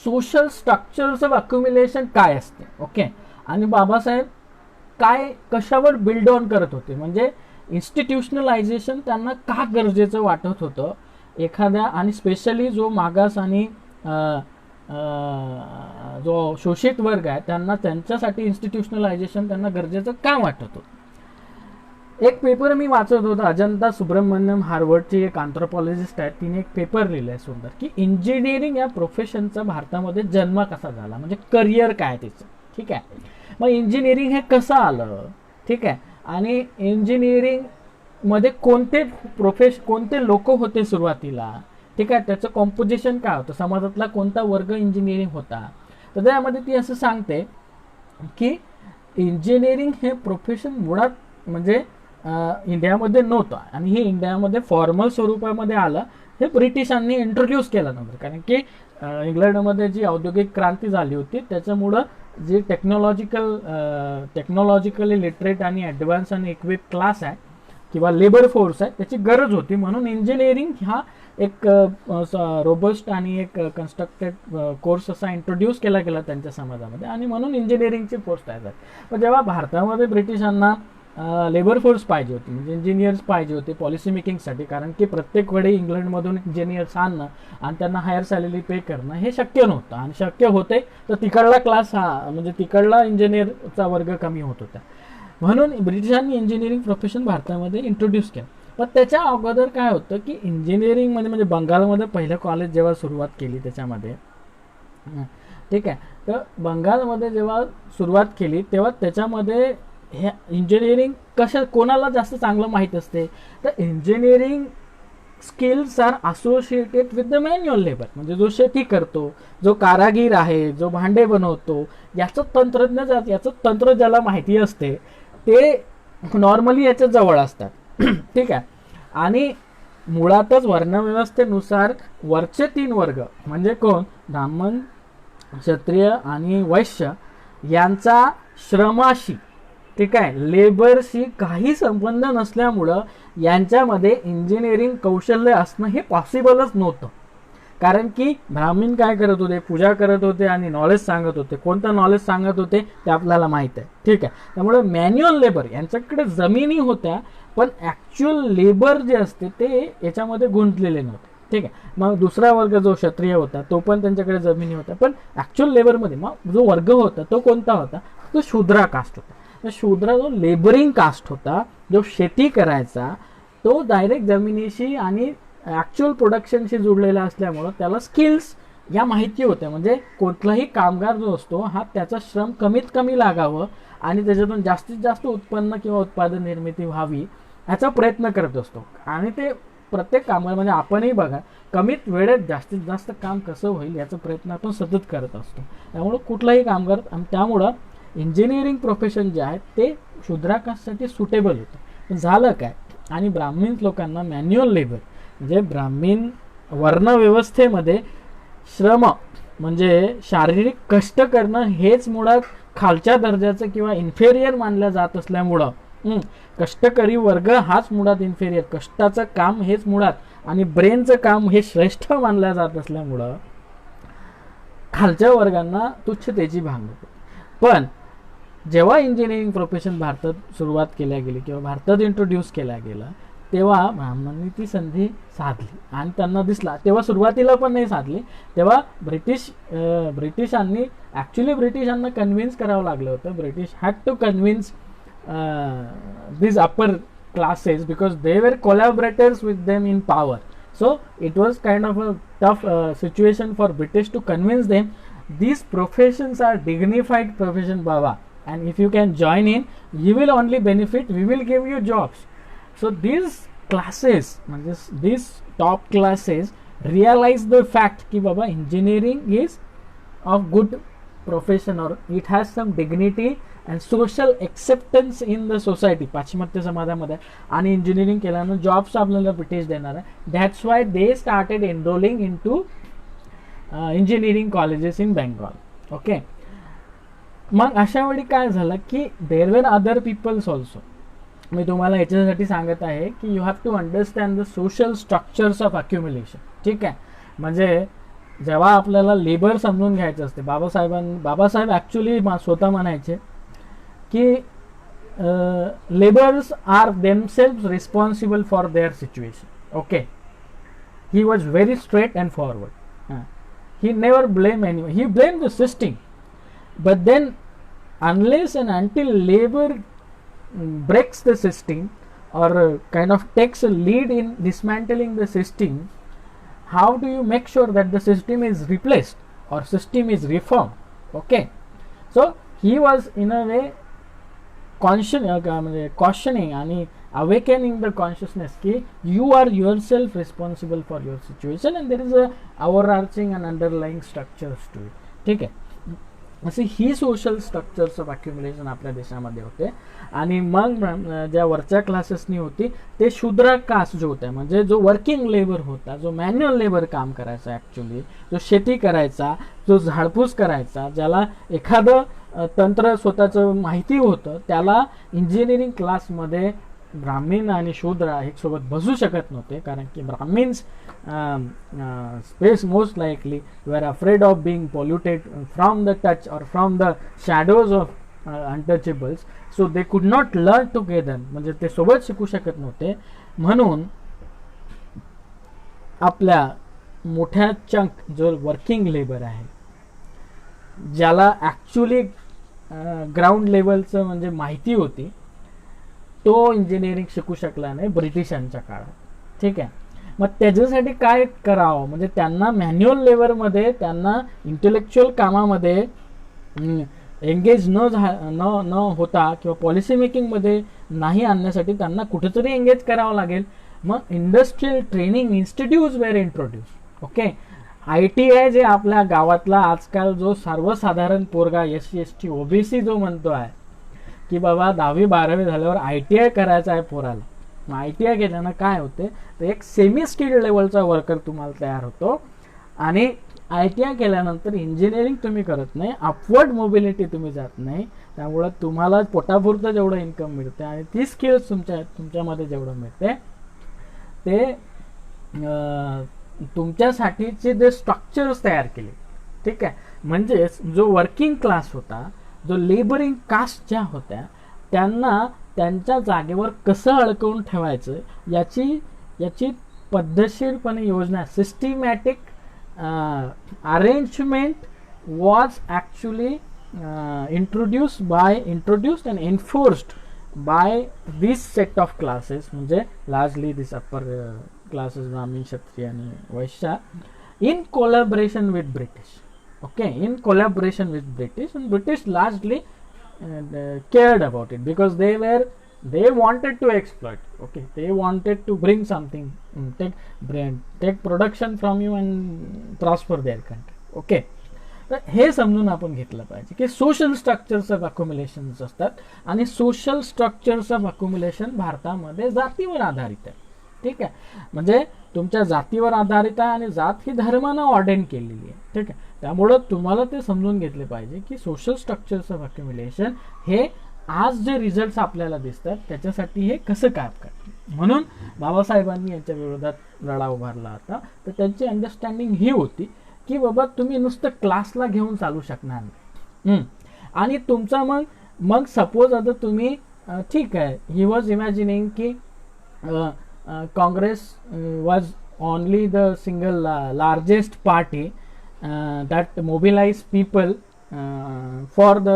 सोशल स्ट्रक्चर्स ऑफ अक्युम्युलेशन काय असते. ओके, आणि बाबासाहेब कशावर बिल्ड ऑन करत होते, म्हणजे इन्स्टिट्यूशनलायझेशन त्यांना का गरजेचं वाटत होतं एखाद्या, आणि स्पेशली जो मागास आणि जो शोषित वर्ग आहे त्यांना, त्यांच्यासाठी इन्स्टिट्यूशनलायझेशन त्यांना गरजेचं का वाटत होतं. एक पेपर मी वाचत होता, अजंता सुब्रमण्यम हार्वर्डची एक अँथ्रोपॉलॉजिस्ट आहे, तिने एक पेपर लिहिलाय सुंदर की इंजिनिअरिंग या प्रोफेशनचा भारतामध्ये जन्म कसा झाला, म्हणजे करिअर काय तिचं. ठीक आहे, मग इंजिनिअरिंग हे कसं आलं. ठीक आहे, आणि इंजिनिअरिंग मध्ये कोणते लोक होते सुरुवातीला. ठीक आहे, त्याचं कॉम्पोजिशन काय होतं, समाजातला कोणता वर्ग इंजिनिअरिंग होता. तर त्यामध्ये ती असं सांगते की इंजिनिअरिंग हे प्रोफेशन मुळात म्हणजे इंडियामध्ये नव्हतं, आणि हे इंडियामध्ये फॉर्मल स्वरूपामध्ये आलं. हे ब्रिटिशांनी इंट्रोड्यूस केलं नंतर, कारण की इंग्लंडमध्ये जी औद्योगिक क्रांती झाली होती त्याच्यामुळं जे टेक्नॉलॉजिकली लिटरेट आणि ॲडव्हान्स आणि इक्विप क्लास आहे किंवा लेबर फोर्स आहे त्याची गरज होती. म्हणून इंजिनिअरिंग हा एक रोबस्ट आणि एक कन्स्ट्रक्टेड कोर्स असा इंट्रोड्यूस केला गेला त्यांच्या समाजामध्ये, आणि म्हणून इंजिनिअरिंगची पोस्ट तयार झाली. पण जेव्हा भारतामध्ये ब्रिटिशांना लेबर फोर्स पाहिजे होती, म्हणजे इंजिनियर्स पाहिजे होते पॉलिसी मेकिंगसाठी, कारण की प्रत्येक वेळी इंग्लंडमधून इंजिनियर्स आणणं आणि त्यांना हायर सॅलरी पे करणं हे शक्य नव्हतं, आणि शक्य होते तर तिकडला क्लास म्हणजे तिकडला इंजिनियरचा वर्ग कमी होत होता. म्हणून ब्रिटिशांनी इंजिनिअरिंग प्रोफेशन भारतामध्ये इंट्रोड्यूस केलं. पण त्याच्या अगोदर काय होतं की इंजिनिअरिंगमध्ये म्हणजे बंगालमध्ये पहिलं कॉलेज जेव्हा सुरुवात केली त्याच्यामध्ये, ठीक आहे, तर बंगालमध्ये जेव्हा सुरुवात केली तेव्हा त्याच्यामध्ये हे इंजिनिअरिंग कोणाला जास्त चांगलं माहीत असते, तर engineering skills are associated with the manual labour, म्हणजे जो शेती करतो, जो कारागीर आहे, जो भांडे बनवतो, याचं तंत्र ज्याला माहिती असते ते नॉर्मली याच्या जवळ असतात. ठीक आहे, आणि मुळातच वर्णव्यवस्थेनुसार वरचे 3 वर्ग म्हणजे कोण, ब्राह्मण, क्षत्रिय आणि वैश्य, यांचा श्रमाशी, ठीक आहे, लेबरशी काही संबंध नसल्यामुळं यांच्यामध्ये इंजिनिअरिंग कौशल्य असणं हे पॉसिबलच नव्हतं. कारण की ब्राह्मण काय करत होते, पूजा करत होते आणि नॉलेज सांगत होते. कोणतं नॉलेज सांगत होते ते आपल्याला माहीत आहे, ठीक आहे. त्यामुळे मॅन्युअल लेबर यांच्याकडे जमिनी होत्या, पण ॲक्च्युअल लेबर जे असते ते याच्यामध्ये गुंतलेले नव्हते, ठीक आहे. मग दुसरा वर्ग जो क्षत्रिय होता तो पण त्यांच्याकडे जमिनी होत्या, पण ॲक्च्युअल लेबरमध्ये मग जो वर्ग होता तो कोणता होता, तो शूद्रा कास्ट होता. शूद्रा जो लेबरिंग कास्ट होता, जो शेती करायचा, तो डायरेक्ट जमिनीशी आणि ॲक्च्युअल प्रोडक्शनशी जुळलेला असल्यामुळं त्याला स्किल्स या माहिती होत्या. म्हणजे कुठलाही कामगार जो असतो हा त्याचा श्रम कमीत कमी लागावं आणि त्याच्यातून जास्तीत जास्त उत्पन्न किंवा उत्पादन निर्मिती व्हावी याचा प्रयत्न करत असतो. आणि ते प्रत्येक कामाला, म्हणजे आपणही बघा, कमीत वेळेत जास्तीत जास्त काम कसं होईल याचा प्रयत्न आपण सतत करत असतो. त्यामुळं कुठलाही कामगार, आणि त्यामुळं इंजिनिअरिंग प्रोफेशन जे आहे ते शूद्रा कास्टसाठी सुटेबल होतं. झालं काय, आणि ब्राह्मण लोकांना मॅन्युअल लेबर म्हणजे ब्राह्मण वर्णव्यवस्थेमध्ये श्रम म्हणजे शारीरिक कष्ट करणं हेच मुळात खालच्या दर्जाचं किंवा इन्फेरियर मानलं जात असल्यामुळं, कष्टकरी वर्ग हाच मुळात इन्फेरियर, कष्टाचं काम हेच मुळात आणि ब्रेनचं काम हे श्रेष्ठ मानलं जात असल्यामुळं खालच्या वर्गांना तुच्छतेची भान होते. पण जेव्हा इंजिनिअरिंग प्रोफेशन भारतात सुरुवात केल्या गेली किंवा भारतात इंट्रोड्यूस केल्या गेलं, तेव्हा ब्राह्मणांनी ती संधी साधली आणि त्यांना दिसला, तेव्हा सुरुवातीला पण नाही साधली, तेव्हा ब्रिटिशांनी ब्रिटिशांना कन्व्हिन्स करावं लागलं होतं. British had to convince these upper classes because they were collaborators with them in power. So it was kind of a tough situation for British to convince them these professions are dignified profession, baba, and if you can join in you will only benefit, we will give you jobs. So these classes, these top classes realize the fact ki baba engineering is of good profession or it has some dignity and social acceptance in the society. पाश्चिमात्य समाजामध्ये आणि engineering केल्यानं jobs आपल्याला British देणार आहे. That's why they started enrolling into engineering colleges in Bengal. Okay, मग अशा वेळी काय झालं की there were other peoples also. मी तुम्हाला याच्यासाठी सांगत आहे की you have to understand the social structures of accumulation, ठीक आहे. म्हणजे जेव्हा आपल्याला लेबर समजून घ्यायचं असते, बाबासाहेब ॲक्च्युली स्वतः म्हणायचे की labours are themselves responsible for their situation. Okay, he was very straight and forward. He never blame any, he blame the system, but then unless and until labour breaks the system or kind of takes a lead in dismantling the system, how do you make sure that the system is replaced or system is reformed? Okay, so he was in a way cautioning and awakening the consciousness ki you are yourself responsible for your situation and there is a overarching and underlying structures to it, ठीक आहे. असे ही social structures of accumulation आपल्या देशामध्ये होते. आणि मग ज्या वरच्या क्लासेसनी होती ते शूद्र कास्ट जो होता, म्हणजे जो वर्किंग लेबर होता, जो मॅन्युअल लेबर काम करायचा, ॲक्च्युली जो शेती करायचा, जो झाडपूस करायचा, ज्याला एखादं तंत्र स्वतःचं माहिती होतं, त्याला इंजिनिअरिंग क्लासमध्ये ब्राह्मण आणि शूद्र एक सोबत बसू शकत नव्हते. कारण की Brahmins space most likely were afraid of being polluted from the touch or from the shadows of untouchables, so they could not learn together, म्हणजे ते सोबत शिकू शकत नव्हते. म्हणून आपल्या मोठ्या चंक जो वर्किंग लेबर आहे, ज्याला ॲक्च्युली ग्राउंड लेवलचं म्हणजे माहिती होती, तो इंजिनिअरिंग शिकू शकला नाही ब्रिटिशांच्या काळात, ठीक आहे. मग त्याच्यासाठी काय करावं, म्हणजे त्यांना मॅन्युअल लेबरमध्ये, त्यांना इंटेलेक्च्युअल कामामध्ये एंगेज न होता किंवा पॉलिसी मेकिंगमध्ये नाही आणण्यासाठी त्यांना कुठेतरी एंगेज करावं लागेल. मग इंडस्ट्रियल ट्रेनिंग इन्स्टिट्यूट्स वेर इंट्रोड्यूस. ओके, ITI जे आपल्या गावातला आजकाल जो सर्वसाधारण पोरगा SC ST OBC जो म्हणतो आहे की बाबा 10वी 12वी झाल्यावर ITI करायचा आहे पोराला, मग ITI केल्यानं काय होते, तर एक सेमी स्किल्ड लेवलचा वर्कर तुम्हाला तयार होतो आणि ITI केल्यानंतर इंजिनिअरिंग तुम्ही करत नाही, अपवर्ड मोबिलिटी तुम्ही जात नाही, त्यामुळं तुम्हाला पोटापुरतं जेवढं इन्कम मिळते आणि ती स्किल्स तुमच्यामध्ये जेवढं मिळते ते तुमच्यासाठीचे जे स्ट्रक्चर्स तयार केले, ठीक आहे. म्हणजेच जो वर्किंग क्लास होता, जो लेबरिंग कास्ट ज्या होत्या, त्यांना त्यांच्या जागेवर कसं अडकवून ठेवायचं याची पद्धतशीरपणे योजना, systematic arrangement was actually introduced and enforced by this set of classes, म्हणजे largely this upper classes, Brahmin, Kshatriya आणि Vaishya, in collaboration with British. Okay, in collaboration with British, and British largely cared about it because they wanted to exploit. Okay, they wanted to bring something, take production from you and prosper their country. Okay, तर हे समजून आपण घेतलं पाहिजे की social structures of अक्युम्युलेशन्स असतात आणि social structures of accumulation भारतामध्ये जातीवर आधारित आहे, ठीक आहे. म्हणजे तुमच्या जातीवर आधारित आहे आणि जात ही धर्मानं ऑर्डेन केलेली आहे, ठीक आहे. त्यामुळं तुम्हाला ते समजून घेतले पाहिजे की सोशल स्ट्रक्चर्स ऑफ अक्युम्युलेशन हे आज जे रिझल्ट्स आपल्याला दिसतात त्याच्यासाठी हे कसं काम करतात. म्हणून बाबासाहेबांनी यांच्या विरोधात लढा उभारला होता. तर त्यांची अंडरस्टँडिंग ही होती की बाबा तुम्ही नुसतं क्लासला घेऊन चालू शकणार नाही. आणि तुमचा मग सपोज आता तुम्ही ठीक आहे, ही वॉज इमॅजिनिंग की Congress was only the single largest party that mobilise people for the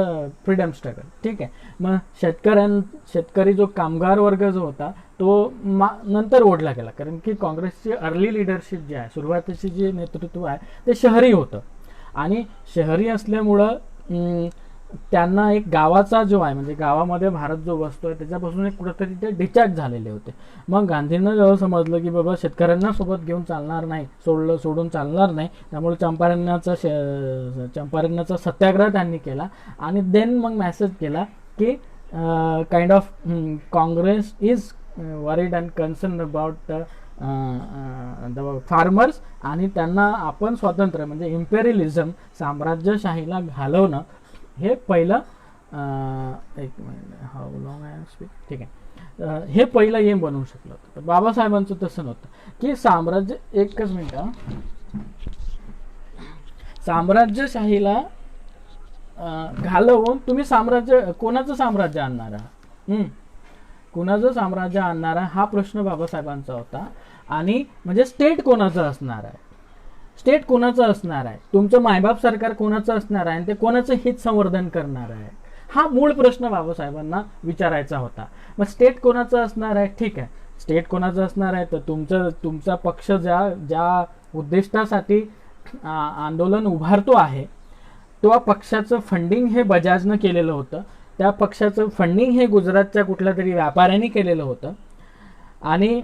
freedom struggle, ठीक आहे. मग शेतकरी जो कामगार वर्ग जो होता तो नंतर ओढला गेला, कारण की काँग्रेसची अर्ली लिडरशिप जी आहे, सुरुवातीची जे नेतृत्व आहे ते शहरी होतं आणि शहरी असल्यामुळं त्यांना एक गावाचा जो आहे, म्हणजे गावामध्ये भारत जो बसतोय त्याच्यापासून एक कुठेतरी ते डिटॅच झालेले होते. मग गांधींना जेव्हा समजलं की बाबा शेतकऱ्यांना सोबत घेऊन चालणार नाही, सोडून चालणार नाही, त्यामुळे चंपारण्याचा सत्याग्रह त्यांनी केला आणि देन मग मेसेज केला की kind of Congress is worried and concern about the farmers आणि त्यांना आपण स्वातंत्र्य म्हणजे इम्पेरियलिझम, साम्राज्यशाहीला घालवणं हे पहिलं एक minute, how long I speak, ठीक आहे, हे पहिलं एम बनवू शकलं होतं. तर बाबासाहेबांचं तसं नव्हतं की एकच मिनिट, साम्राज्यशाहीला घालवून तुम्ही कोणाचं साम्राज्य आणणार आहात, कुणाचं साम्राज्य आणणार आहे हा प्रश्न बाबासाहेबांचा होता. आणि म्हणजे स्टेट कोणाचं असणार आहे, स्टेट कोणाचं असणार आहे, तुमचं मायबाप सरकार कोणाचं असणार आहे आणि ते कोणाचं हित संवर्धन करणार आहे, हा मूळ प्रश्न बाबासाहेबांना विचारायचा होता. मग स्टेट कोणाचं असणार आहे, ठीक आहे, स्टेट कोणाचं असणार आहे तर तुमचा पक्ष ज्या उद्दिष्टासाठी आंदोलन उभारतो आहे तो पक्षाचं फंडिंग हे बजाजनं केलेलं होतं, त्या पक्षाचं फंडिंग हे गुजरातच्या कुठल्या तरी व्यापाऱ्यांनी केलेलं होतं आणि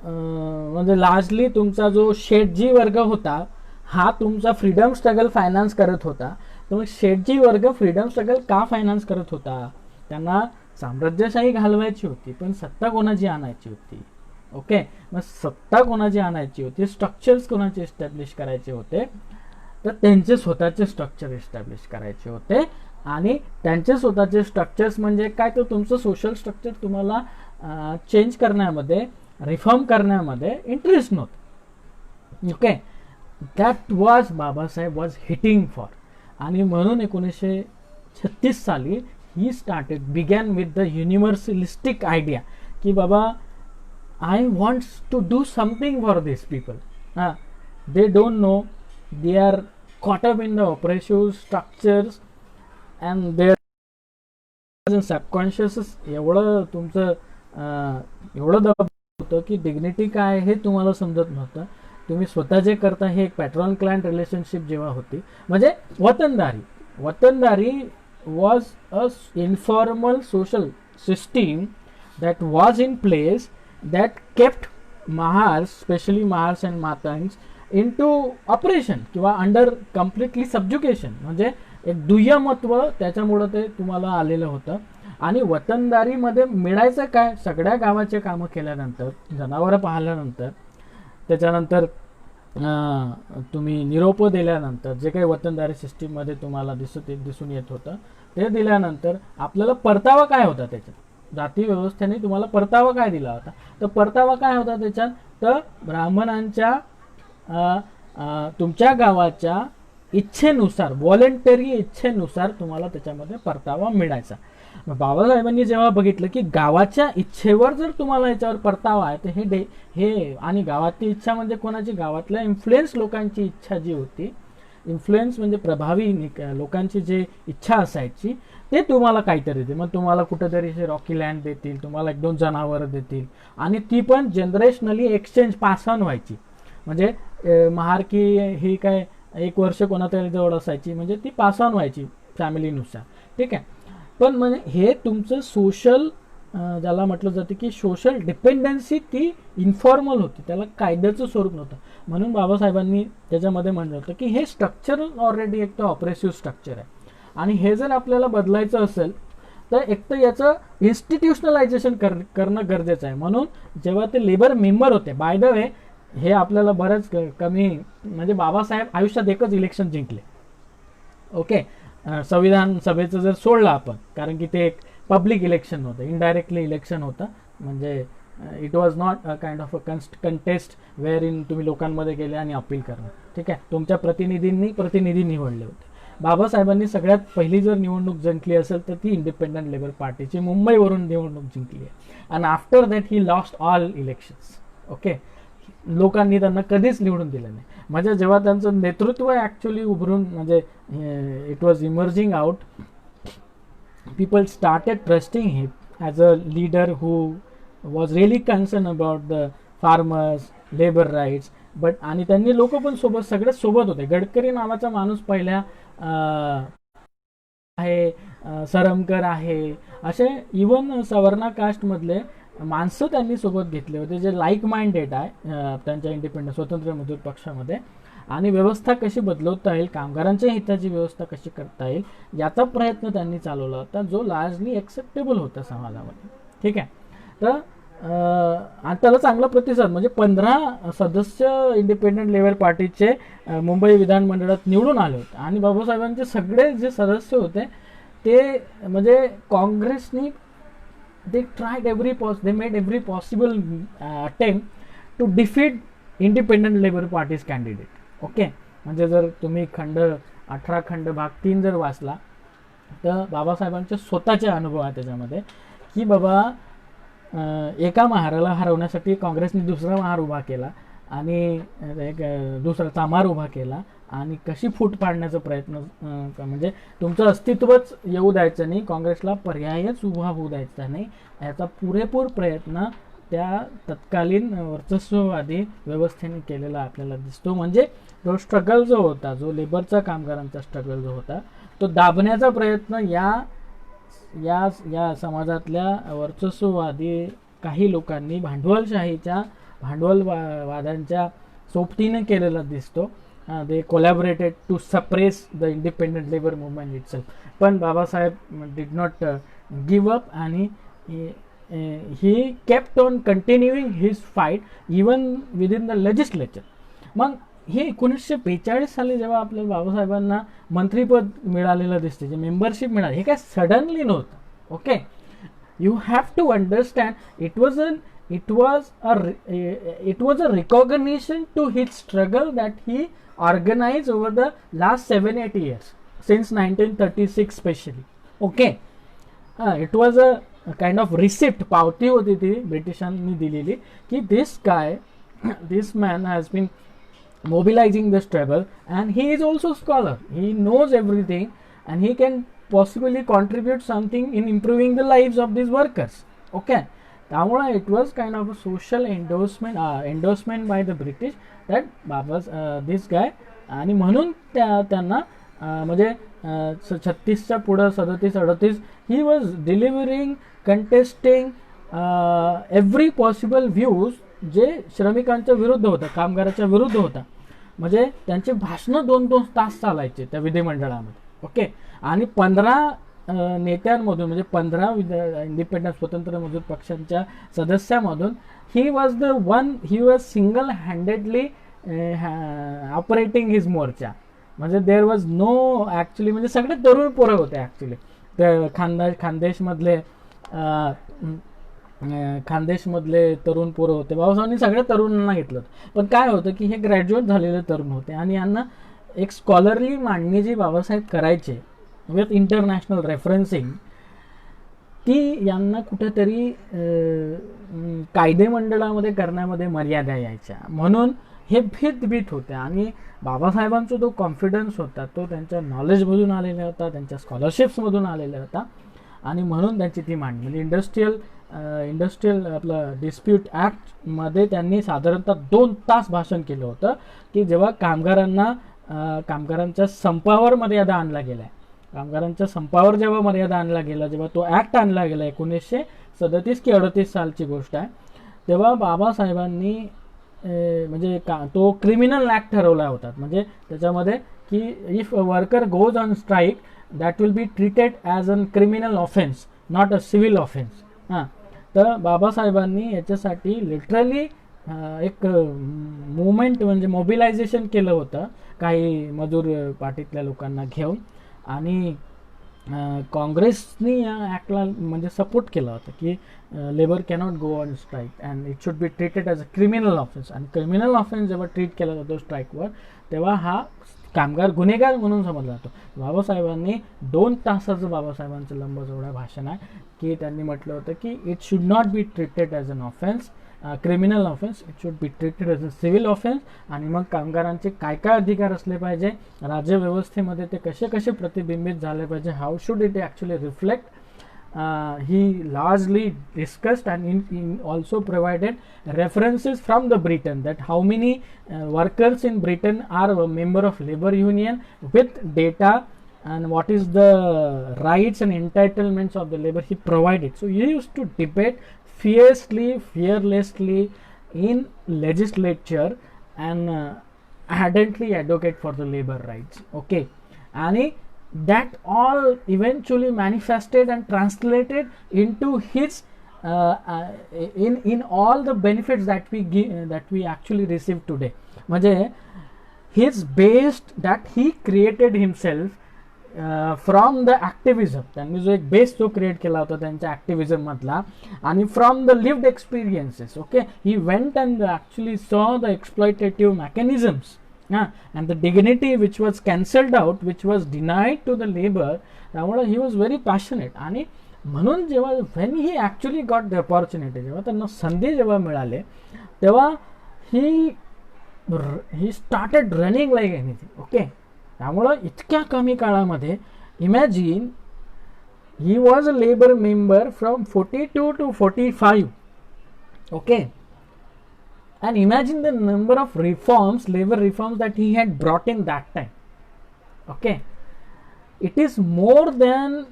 म्हणजे लार्जली तुमचा जो शेठजी वर्ग होता हा तुमचा फ्रीडम स्ट्रगल फायनान्स करत होता. तर मग शेठजी वर्ग फ्रीडम स्ट्रगल का फायनान्स करत होता, त्यांना साम्राज्यशाही घालवायची होती पण सत्ता कोणाची आणायची होती. ओके, मग सत्ता कोणाची आणायची होती, स्ट्रक्चर्स कोणाचे एस्टॅब्लिश करायचे होते, तर त्यांचे स्वतःचे स्ट्रक्चर एस्टॅब्लिश करायचे होते. आणि त्यांचे स्वतःचे स्ट्रक्चर्स म्हणजे काय, तर तुमचं सोशल स्ट्रक्चर तुम्हाला चेंज करण्यामध्ये, रिफॉर्म करण्यामध्ये इंटरेस्ट नव्हतं. Okay, that was Babasaheb was hitting for. आणि म्हणून 1936 साली he began with the universalistic idea की Baba I wants to do something for this people. They don't know, they are caught up in the oppressive structures and their subconscious एवढं तुमचं एवढं दबाव होतं की डिग्निटी काय हे तुम्हाला समजत नव्हतं. तुम्ही स्वतः जे करता हे एक पॅट्रॉन क्लायंट रिलेशनशिप जेव्हा होती, म्हणजे वतनदारी was a informal social system that was in place that kept Mahars, especially Mahars and Matangs into operation किंवा अंडर कम्प्लिटली सबज्युकेशन, म्हणजे एक दुय्यमत्व त्याच्यामुळं ते तुम्हाला आलेलं होतं. आणि वतनदारीमध्ये मिळायचं काय, सगळ्या गावाचे कामं केल्यानंतर, जनावरं पाहिल्यानंतर, त्याच्यानंतर तुम्ही निरोप दिल्यानंतर जे काही वतनदारी सिस्टीममध्ये तुम्हाला दिसून येत होतं ते दिल्यानंतर आपल्याला परतावा काय होता त्याच्यात, जाती व्यवस्थेने तुम्हाला परतावा काय दिला होता, तर परतावा काय होता त्याच्यात, तर ब्राह्मणांच्या तुमच्या गावाच्या इच्छेनुसार, व्हॉलेंटरी इच्छेनुसार तुम्हाला त्याच्यामध्ये परतावा मिळायचा. बाबासाहेबांनी जेव्हा बघितलं की गावाच्या इच्छेवर जर तुम्हाला याच्यावर परतावा आहे तर हे आणि गावातली इच्छा म्हणजे कोणाची, गावातल्या इन्फ्लुएन्स लोकांची इच्छा जी होती, इन्फ्लुएन्स म्हणजे प्रभावी लोकांची जी इच्छा असायची ते तुम्हाला काहीतरी दे. मग तुम्हाला कुठेतरी रॉकी लँड देतील, तुम्हाला 1-2 जनावरं देतील आणि ती पण जनरेशनली एक्सचेंज पास ऑन व्हायची. म्हणजे महारकी ही काय 1 वर्ष कोणातरी जवळ असायची, म्हणजे ती पास ऑन व्हायची फॅमिलीनुसार, ठीक आहे. पण म्हणजे हे तुमचं सोशल, ज्याला म्हटलं जातं की सोशल डिपेंडन्सी ती इन्फॉर्मल होती, त्याला कायद्याचं स्वरूप नव्हतं. म्हणून बाबासाहेबांनी त्याच्यामध्ये म्हटलं होतं की हे स्ट्रक्चर ऑलरेडी एक तर ऑपरेसिव्ह स्ट्रक्चर आहे आणि हे जर आपल्याला बदलायचं असेल तर एक तर याचं इन्स्टिट्यूशनलायझेशन करणं गरजेचं आहे. म्हणून जेव्हा ते लेबर मेंबर होते, बाय द वे हे आपल्याला बरंच कमी, म्हणजे बाबासाहेब आयुष्यात एकच इलेक्शन जिंकले, ओके, संविधान सभेचं जर सोडलं आपण, कारण की ते एक पब्लिक इलेक्शन होतं, इनडायरेक्टली इलेक्शन होतं, म्हणजे it was not a kind of a contest where in तुम्ही लोकांमध्ये गेले आणि अपील करणं, ठीक आहे, तुमच्या प्रतिनिधी निवडले होते. बाबासाहेबांनी सगळ्यात पहिली जर निवडणूक जिंकली असेल तर ती इंडिपेंडंट लेबर पार्टीची मुंबईवरून निवडणूक जिंकली आहे. आणि after that he lost all elections, okay. लोकांनी त्यांना कधीच निवडून दिलं नाही. म्हणजे जेव्हा त्यांचं नेतृत्व ॲक्च्युली उभरून, म्हणजे it was emerging out, people started trusting him as a leader who was really concern about the farmers, labour rights. But आणि त्यांनी लोक पण सगळे सोबत होते. गडकरी नावाचा माणूस पहिल्या आहे, सरमकर आहे, असे इवन सवर्णा कास्टमधले माणसं त्यांनी सोबत घेतले होते जे लाईक माइंडेड आहे त्यांच्या इंडिपेंडंट स्वतंत्र मजूर पक्षामध्ये. आणि व्यवस्था कशी बदलवता येईल, कामगारांच्या हिताची व्यवस्था कशी करता येईल याचा प्रयत्न त्यांनी चालवला होता, जो लार्जली एक्सेप्टेबल होता समाजामध्ये, ठीक आहे. तर आणि त्याला चांगला प्रतिसाद, म्हणजे 15 सदस्य इंडिपेंडंट लेबर पार्टीचे मुंबई विधानमंडळात निवडून आले होते. आणि बाबासाहेबांचे सगळे जे सदस्य होते ते म्हणजे काँग्रेसनी they made every possible attempt to defeat independent labor party's candidate, okay. म्हणजे जर तुम्ही 18 खंड भाग 3 जर वाचला तर बाबासाहेबांचे स्वतःचे अनुभव आहे त्याच्यामध्ये की बाबा एका महाराला हरवण्यासाठी काँग्रेसने दुसरा महार उभा केला आणि एक दुसरा चामार उभा केला आणि कशी फूट पाडण्याचा प्रयत्न, म्हणजे तुमचं अस्तित्वच येऊ द्यायचं नाही, काँग्रेसला पर्यायच उभा होऊ द्यायचा नाही, याचा पुरेपूर प्रयत्न त्या तत्कालीन वर्चस्ववादी व्यवस्थेने केलेला आपल्याला दिसतो. म्हणजे जो स्ट्रगल जो होता, जो लेबरचा कामगारांचा स्ट्रगल जो होता, तो दाबण्याचा प्रयत्न या समाजातल्या वर्चस्ववादी काही लोकांनी भांडवलवाद्यांच्या सोबतीने केलेला दिसतो. they collaborated to suppress the independent labor movement itself. पण Babasaheb did not give up आणि he kept on continuing his fight even within the legislature. मग हे 1942 साली जेव्हा आपल्या बाबासाहेबांना मंत्रीपद मिळालेलं दिसते, जे मेंबरशिप मिळाली, हे काय सडनली नव्हतं, okay. You have to understand it was a recognition to his struggle that he organized over the last 7-8 years since 1936 especially, okay. It was a kind of receipt, पावती होती ती ब्रिटिशांनी दिलेली की this man has been mobilizing the struggle and he is also a scholar, he knows everything and he can possibly contribute something in improving the lives of these workers, okay. त्यामुळे it was kind of a social endorsement by the British that this guy. आणि म्हणून त्यांना म्हणजे 36च्या पुढं 37-38 he was delivering, contesting every possible views जे श्रमिकांच्या विरुद्ध होता, कामगाराच्या विरुद्ध होता. म्हणजे त्यांचे भाषणं 2-2 तास चालायचे त्या विधिमंडळामध्ये, ओके. आणि 15 नेत्यांमधून, म्हणजे 15 इंडिपेंडंट स्वतंत्र मजूर पक्षांच्या सदस्यामधून he was single handedly operating his मोर्चा. म्हणजे देर वॉज नो ॲक्च्युली, म्हणजे सगळे तरुण पोरं होते ॲक्च्युली. तर खानदेशमधले तरुण पोरं होते. बाबासाहेबांनी सगळ्या तरुणांना घेतलं होतं. पण काय होतं की हे ग्रॅज्युएट झालेले तरुण होते आणि यांना एक स्कॉलरली मांडणी जी बाबासाहेब करायचे विथ इंटरनॅशनल रेफरन्सिंग, ती यांना कुठेतरी कायदेमंडळामध्ये करण्यामध्ये मर्यादा यायच्या. म्हणून हे भीत होते. आणि बाबासाहेबांचा जो कॉन्फिडन्स होता तो त्यांच्या नॉलेजमधून आलेला होता, त्यांच्या स्कॉलरशिप्समधून आलेला होता. आणि म्हणून त्यांची ती मांडणी म्हणजे इंडस्ट्रीयल आपलं डिस्प्यूट ॲक्टमध्ये त्यांनी साधारणतः 2 तास भाषण केलं होतं, की जेव्हा कामगारांच्या संपावर मर्यादा आणला गेला आहे, कामगारांच्या संपावर जेव्हा मर्यादा आणला गेला, जेव्हा तो ॲक्ट आणला गेला 1937 की 38 सालची गोष्ट आहे, तेव्हा बाबासाहेबांनी म्हणजे तो क्रिमिनल ॲक्ट ठरवला होता. म्हणजे त्याच्यामध्ये की if a worker goes on strike that will be treated as an criminal offence, not a civil offence. हां, तर बाबासाहेबांनी याच्यासाठी लिटरली एक मुवमेंट म्हणजे मोबिलायझेशन केलं होतं काही मजूर पार्टीतल्या लोकांना घेऊन. आणि काँग्रेसनी या ॲक्टला म्हणजे सपोर्ट केला होता की labour cannot go on strike and it should be treated as a criminal offence. आणि क्रिमिनल ऑफेन्स जेव्हा ट्रीट केला जातो स्ट्राईकवर, तेव्हा हा कामगार गुन्हेगार म्हणून समजला जातो. बाबासाहेबांनी 2 तासाचं बाबासाहेबांचं लंबचौडा भाषण आहे की त्यांनी म्हटलं होतं की it should not be treated as an offence, criminal offence, it should be treated as a civil offence. आणि मग कामगारांचे काय अधिकार असले पाहिजे, राज्यव्यवस्थेमध्ये ते कसे प्रतिबिंबित झाले पाहिजे, how should it actually reflect. he largely discussed and also provided references from the Britain that how many workers in Britain are a member of labor union with data and what is the rights and entitlements of the labor he provided. So he used to debate fearlessly in legislature and ardently advocate for the labor rights. Okay, and that all eventually manifested and translated into his in all the benefits that we actually receive today. म्हणजे his based that he created himself from the activism. त्यांनी जो एक base तो create केला होता त्यांच्या activism मधला, आणि from the lived experiences. Okay, he went and actually saw the exploitative mechanisms and the dignity which was cancelled out, which was denied to the labor. त्यामुळे he was very passionate. आणि म्हणून जेव्हा when he actually got the opportunity, जेव्हा त्यांना संधी जेव्हा मिळाले, तेव्हा he started running like anything. Okay, त्यामुळं इतक्या कमी काळामध्ये imagine he was a labor member from 42 to 45. Okay, and imagine the number of reforms, labor reforms that he had brought in that time. Okay, it is more than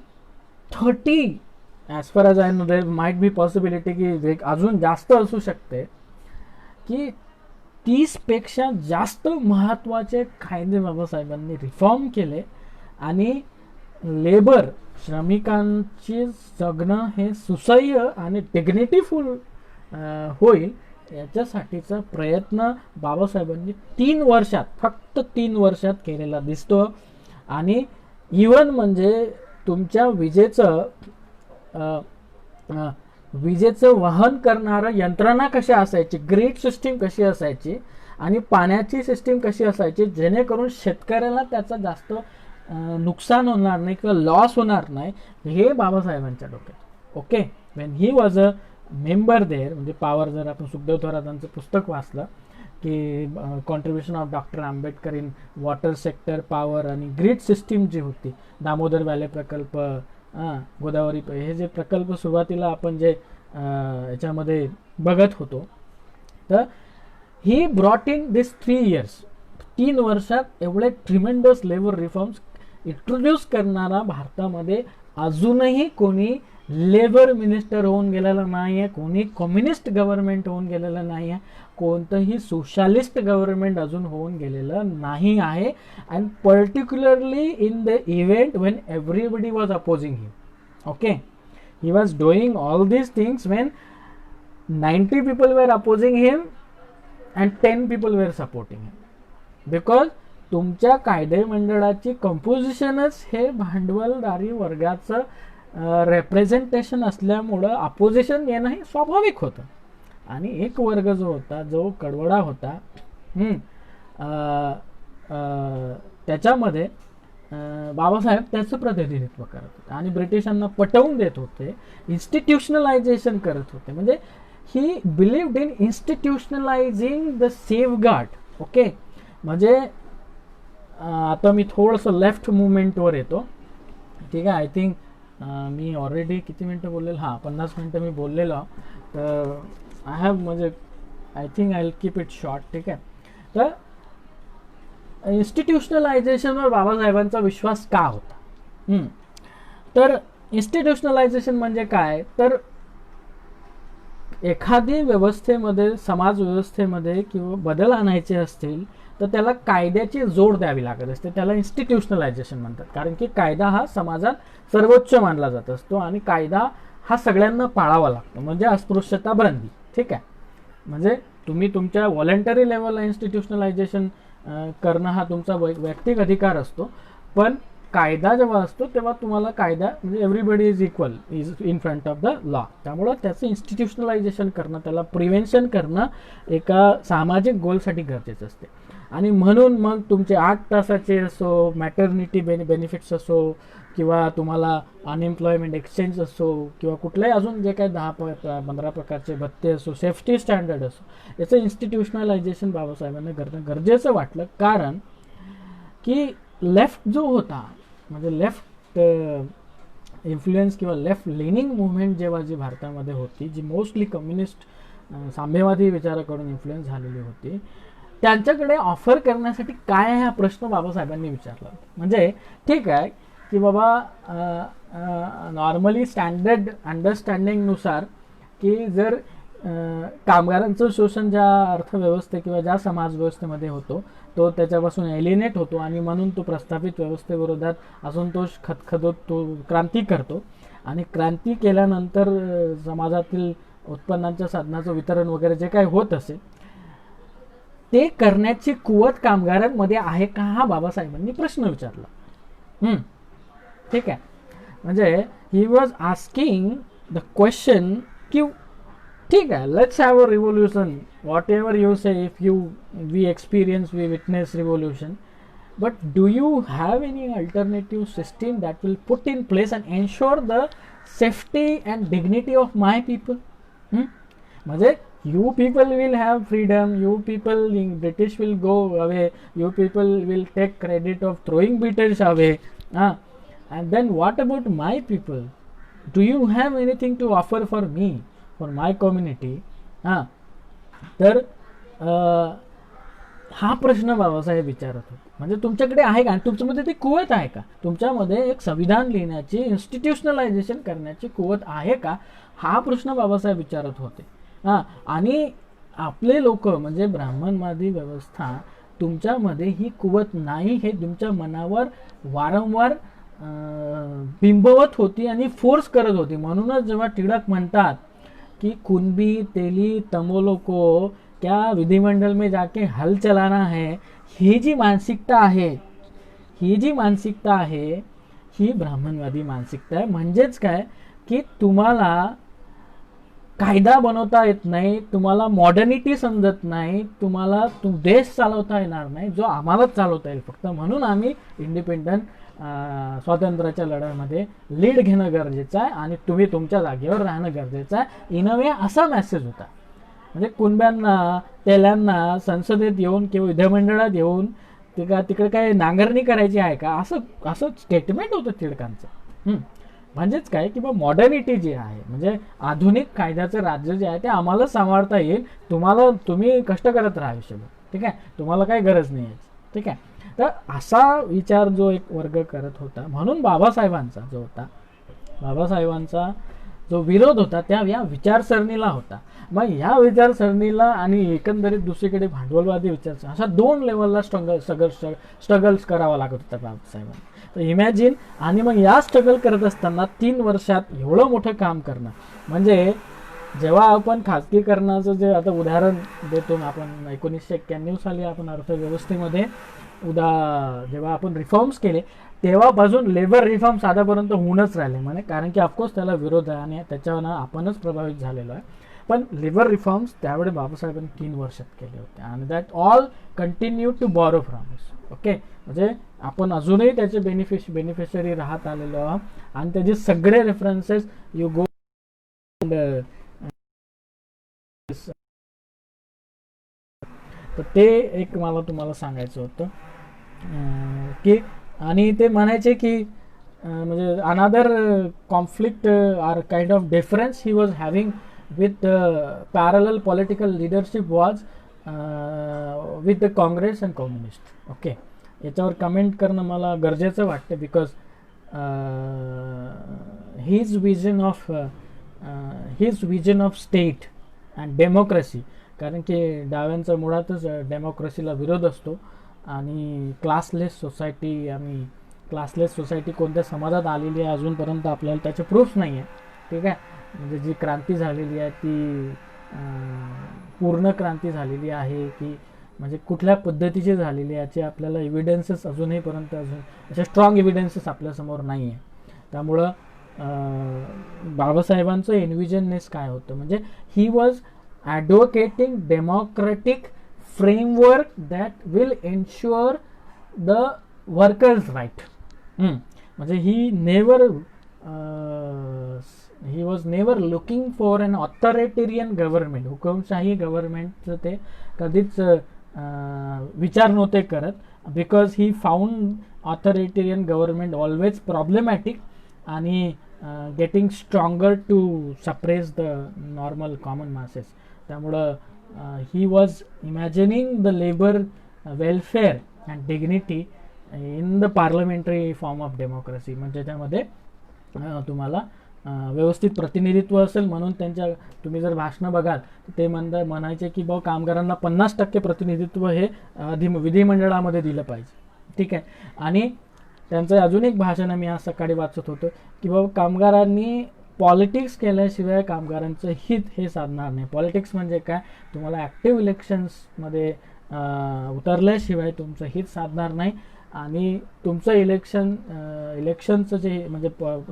30 as far as I know. There might be possibility की अजून जास्त असू शकते की 30 पेक्षा जास्त महत्त्वाचे कायदे बाबासाहेबांनी रिफॉर्म केले. आणि लेबर श्रमिकांचे जगणं हे सुसह्य आणि डिग्निटीफुल होईल याच्यासाठीचा प्रयत्न बाबासाहेबांनी 3 वर्षात, फक्त 3 वर्षात केलेला दिसतो. आणि इवन म्हणजे तुमच्या विजेचं वहन करणारं यंत्रणा कशी असायची, ग्रीड सिस्टीम कशी असायची आणि पाण्याची सिस्टीम कशी असायची, जेणेकरून शेतकऱ्याला त्याचा जास्त नुकसान होणार नाही किंवा लॉस होणार नाही, हे बाबासाहेबांच्या डोक्यात. Okay, when he was a member there, म्हणजे पॉवर, जर आपण सुखदेव थोरातांचं पुस्तक वाचलं की contribution of doctor Ambedkar in water sector, power आणि ग्रीड सिस्टीम जी होती, दामोदर व्हॅली प्रकल्प, गोदावरी, हे जे प्रकल्प सुरुवातीला आपण जे याच्यामध्ये बघत होतो, तर he brought in this 3 years, 3 वर्षात एवढे ट्रिमेंडस लेबर रिफॉर्म्स इंट्रोड्यूस करणारा भारतामध्ये अजूनही कोणी लेबर मिनिस्टर होऊन गेलेला नाही आहे, कोणी कम्युनिस्ट गव्हर्नमेंट होऊन गेलेलं नाही आहे, कोणतंही सोशलिस्ट गव्हर्नमेंट अजून होऊन गेलेलं नाही आहे. And particularly in the event Wien everybody was opposing him. Okay, he was doing all these things Wien 90 people were opposing him and 10 people were supporting him. Because तुमच्या कायदे मंडळाची कंपोजिशनच हे भांडवलदारी वर्गाचं रेप्रेझेंटेशन असल्यामुळं अपोजिशन येणं हे स्वाभाविक होतं. आणि एक वर्ग जो होता, जो कडवडा होता, त्याच्यामध्ये बाबासाहेब त्याचं प्रतिनिधित्व करत होते आणि ब्रिटिशांना पटवून देत होते, इन्स्टिट्यूशनलायझेशन करत होते. म्हणजे he believed in institutionalizing the safeguard. Okay, म्हणजे आता मी थोडंसं लेफ्ट मुवमेंटवर येतो. ठीक आहे. आय थिंक मी ऑलरेडी किती मिनटं बोललेलो, 50 मिनटं मी बोललेलो. तर आय हॅव, म्हणजे I think I will keep it short. ठीक आहे. तर इन्स्टिट्यूशनलायझेशनवर बाबासाहेबांचा विश्वास का होता? तर इन्स्टिट्यूशनलायझेशन म्हणजे काय? तर एखादी व्यवस्थेमध्ये, समाज व्यवस्थेमध्ये किंवा बदल आणायचे असतील तर त्याला कायद्याची जोड द्यावी लागत असते. त्याला इन्स्टिट्यूशनलायझेशन म्हणतात. कारण की कायदा हा समाजात सर्वोच्च मानला जात असतो आणि कायदा हा सगळ्यांना पाळावा लागतो, म्हणजे अस्पृश्यता बंदी. ठीक आहे. म्हणजे तुम्ही तुमच्या व्हॉलंटरी लेवलला इन्स्टिट्यूशनलायझेशन करणं हा तुमचा वैयक्तिक अधिकार असतो, पण कायदा जेव्हा असतो तेव्हा तुम्हाला कायदा, म्हणजे everybody is equal, is in front of the law. त्यामुळं त्याचं इन्स्टिट्यूशनलायझेशन करणं, त्याला प्रिव्हेन्शन करणं एका सामाजिक गोलसाठी गरजेचं असते. आणि म्हणून मग तुमचे 8 तासाचे असो, मॅटर्निटी बेनिफिट्स असो, किंवा तुम्हाला अनएम्प्लॉयमेंट एक्सचेंज असो, किंवा कुठल्याही अजून जे काही 10-15 प्रकारचे भत्ते असो, सेफ्टी स्टँडर्ड असो, याचं इन्स्टिट्यूशनलायझेशन बाबासाहेबांना करणं गरजेचं वाटलं. कारण की लेफ्ट जो होता, म्हणजे लेफ्ट इन्फ्लुएन्स किंवा लेफ्ट लेनिंग मुवमेंट जेव्हा जी भारतामध्ये होती, जी मोस्टली कम्युनिस्ट साम्यवादी विचाराकडून इन्फ्लुएन्स झालेली होती, त्यांच्याकडे ऑफर करण्यासाठी काय आहे हा प्रश्न बाबासाहेबांनी विचारला. म्हणजे ठीक आहे की बाबा नॉर्मली स्टँडर्ड अंडरस्टँडिंगनुसार की जर कामगारांचं शोषण ज्या अर्थव्यवस्थे किंवा ज्या समाजव्यवस्थेमध्ये होतो तो त्याच्यापासून एलिनेट होतो आणि म्हणून तो प्रस्थापित व्यवस्थेविरोधात असंतोष खदखदत तो क्रांती करतो. आणि क्रांती केल्यानंतर समाजातील उत्पन्नांच्या साधनाचं वितरण वगैरे जे काही होत असेल ते करण्याची कुवत कामगारांमध्ये आहे का, हा बाबासाहेबांनी प्रश्न विचारला. ठीक आहे. म्हणजे he was asking the question की ठीक आहे, let's have a revolution, whatever you say, if we experience, we witness revolution, but do you have any alternative system that will put in place and ensure the safety and dignity of my people? म्हणजे you people will have freedom, you people in British will go away, you people will take credit of throwing British away, and then what about my people? Do you have anything to offer for me, for my community? तर हा प्रश्न बाबासाहेब विचारत होते. म्हणजे तुमच्याकडे आहे का, तुमच्यामध्ये ती कुवत आहे का, तुमच्यामध्ये एक संविधान लिहिण्याची, इन्स्टिट्यूशनलायझेशन करण्याची कुवत आहे का, हा प्रश्न बाबासाहेब विचारत होते. आणि आपले लोक म्हणजे ब्राह्मणवादी व्यवस्था तुमच्यामध्ये ही कुवत नाही हे तुमच्या मनावर वारंवार बिंबवत होती आणि फोर्स करत होती. म्हणूनच जेव्हा टिळक म्हणतात कि कुणबी तेली तमोलो को क्या विधिमंडल में जाके हल चलाना है, ही जी मानसिकता आहे, ही ब्राह्मणवादी मानसिकता आहे. म्हणजेच काय की तुम्हाला कायदा बनवता येत नाही, तुम्हाला मॉडर्निटी समजत नाही, तुम्हाला देश चालवता येणार नाही जो आम्हालाच चालवता येईल फक्त. म्हणून आम्ही इंडिपेंडंट स्वातंत्र्याच्या लढ्यामध्ये लीड घेणं गरजेचं आहे आणि तुम्ही तुमच्या जागेवर राहणं गरजेचं आहे. इन अ वे असा मेसेज होता. म्हणजे कुणब्यांना, तेल्यांना संसदेत येऊन किंवा विधिमंडळात येऊन तिकडे काय नांगरणी करायची आहे का, असं स्टेटमेंट होतं टिळकांचं. म्हणजेच काय की मॉडर्निटी जी आहे, म्हणजे आधुनिक कायद्याचं राज्य जे आहे ते आम्हाला सांभाळता येईल, तुम्ही कष्ट करत राहा आयुष्यभर. ठीक आहे, तुम्हाला काही गरज नाही आहे. ठीक आहे. तर असा विचार जो एक वर्ग करत होता, म्हणून बाबासाहेबांचा जो विरोध होता त्या या विचारसरणीला होता. मग ह्या विचारसरणीला आणि एकंदरीत दुसरीकडे भांडवलवादी विचारसरणी, अशा 2 लेवलला स्ट्रगल्स करावा लागत होता बाबासाहेबांना. तर इमॅजिन. आणि मग या स्ट्रगल करत असताना 3 वर्षात एवढं मोठं काम करणं म्हणजे जेव्हा आपण खाजगीकरणाचं जे आता उदाहरण देतो ना, आपण 1991 साली आपण अर्थव्यवस्थेमध्ये जेव्हा आपण रिफॉर्म्स केले तेव्हापासून लेबर रिफॉर्म्स आतापर्यंत होऊनच राहिले म्हणे, कारण की ऑफकोर्स त्याला विरोध आहे आणि त्याच्यावर आपणच प्रभावित झालेलो आहे. पण लेबर रिफॉर्म्स त्यावेळी बाबासाहेबांनी 3 वर्षात केले होते आणि that all continue to borrow from us. Okay, म्हणजे आपण अजूनही त्याचे बेनिफिशरी राहत आलेलो आहोत आणि त्याचे सगळे रेफरन्सेस यू गो तर ते एक मला तुम्हाला सांगायचं होतं की, आणि ते म्हणायचे की म्हणजे another conflict are kind of difference he was having with parallel political leadership was with the Congress and communist. Okay, याच्यावर कमेंट करणं मला गरजेचं वाटतं because his vision of state and democracy, कारण की डाव्यांचा मुळातच डेमोक्रेसीला विरोध असतो आणि क्लासलेस सोसायटी कोणत्या समाजात आलेली आहे अजूनपर्यंत आपल्याला त्याचे प्रूफ नाही आहे. ठीक आहे, म्हणजे जी क्रांती झालेली आहे ती पूर्ण क्रांती झालेली आहे की म्हणजे कुठल्या पद्धतीची झालेली आहे याचे आपल्याला एव्हिडन्सेस अजूनहीपर्यंत असे स्ट्रॉंग एव्हिडन्सेस आपल्यासमोर नाही आहे. त्यामुळं बाबासाहेबांचं एन्व्हिजननेस काय होतं, म्हणजे he was advocating democratic framework that will ensure the workers right. म्हणजे he was never looking for an authoritarian government. हुकुमशाही गव्हर्नमेंटचं ते कधीच विचार नव्हते करत, because he found authoritarian government always problematic आणि getting stronger to suppress the normal common masses. त्यामुळं he was imagining the labour welfare and dignity in the parliamentary form of democracy. म्हणजे त्यामध्ये तुम्हाला व्यवस्थित प्रतिनिधित्व असेल म्हणून तुम्ही जर भाषणं बघाल ते म्हणायचे की बाबा कामगारांना 50% प्रतिनिधित्व हे विधिमंडळामध्ये दिलं पाहिजे. ठीक आहे, आणि त्यांचं अजून एक भाषण मी आज सकाळी वाचत होतं की बाबा कामगारांनी पॉलिटिक्स केल्याशिवाय कामगारांचं हित हे साधणार नाही. पॉलिटिक्स म्हणजे काय, तुम्हाला ॲक्टिव्ह इलेक्शन्समध्ये उतरल्याशिवाय तुमचं हित साधणार नाही आणि तुमचं इलेक्शनचं जे म्हणजे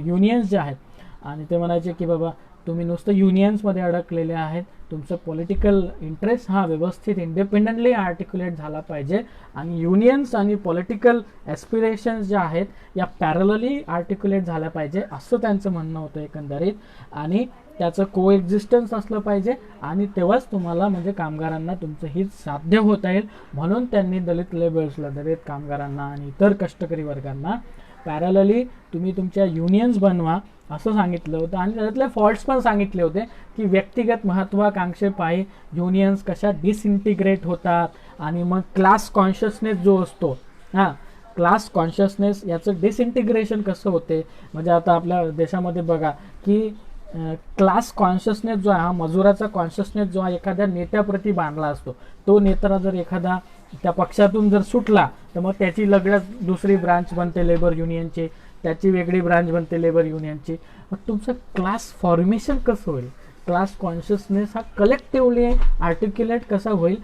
युनियन्स जे आहेत आणि ते म्हणायचे की बाबा तुम्ही नुसतं युनियन्समध्ये अडकलेले आहेत, तुमचं पॉलिटिकल इंटरेस्ट हा व्यवस्थित इंडिपेंडंटली आर्टिक्युलेट झाला पाहिजे आणि युनियन्स आणि पॉलिटिकल ॲस्पिरेशन्स ज्या आहेत या पॅरलली आर्टिक्युलेट झाल्या पाहिजे असं त्यांचं म्हणणं होतं एकंदरीत. आणि त्याचं को एक्झिस्टन्स असलं पाहिजे आणि तेव्हाच तुम्हाला म्हणजे कामगारांना तुमचं हित साध्य होता येईल. म्हणून त्यांनी दलित लेबर्सला, दलित कामगारांना आणि इतर कष्टकरी वर्गांना पॅरलली तुम्ही तुमच्या युनियन्स बनवा असं सांगितलं होतं. आणि त्यातले फॉल्ट्स पण सांगितले होते की व्यक्तिगत महत्त्वाकांक्षेपायी युनियन्स कशा डिसइंटिग्रेट होतात आणि मग क्लास कॉन्शियसनेस जो असतो, क्लास कॉन्शियसनेस याचं डिसइंटिग्रेशन कसं होते. म्हणजे आता आपल्या देशामध्ये बघा की क्लास कॉन्शियसनेस जो आहे, हा मजुराचा कॉन्शियसनेस जो आहे एखाद्या नेत्याप्रती बांधला असतो. तो नेता जर एखादा त्या पक्षातून जर सुटला तर मग त्याची लगेच दुसरी ब्रांच बनते लेबर युनियनची, त्याची वेगळी ब्रांच बनते लेबर युनियनची. मग तुमचं क्लास फॉर्मेशन कसं होईल, क्लास कॉन्शियसनेस हा कलेक्टिव्हली आर्टिक्युलेट कसा होईल,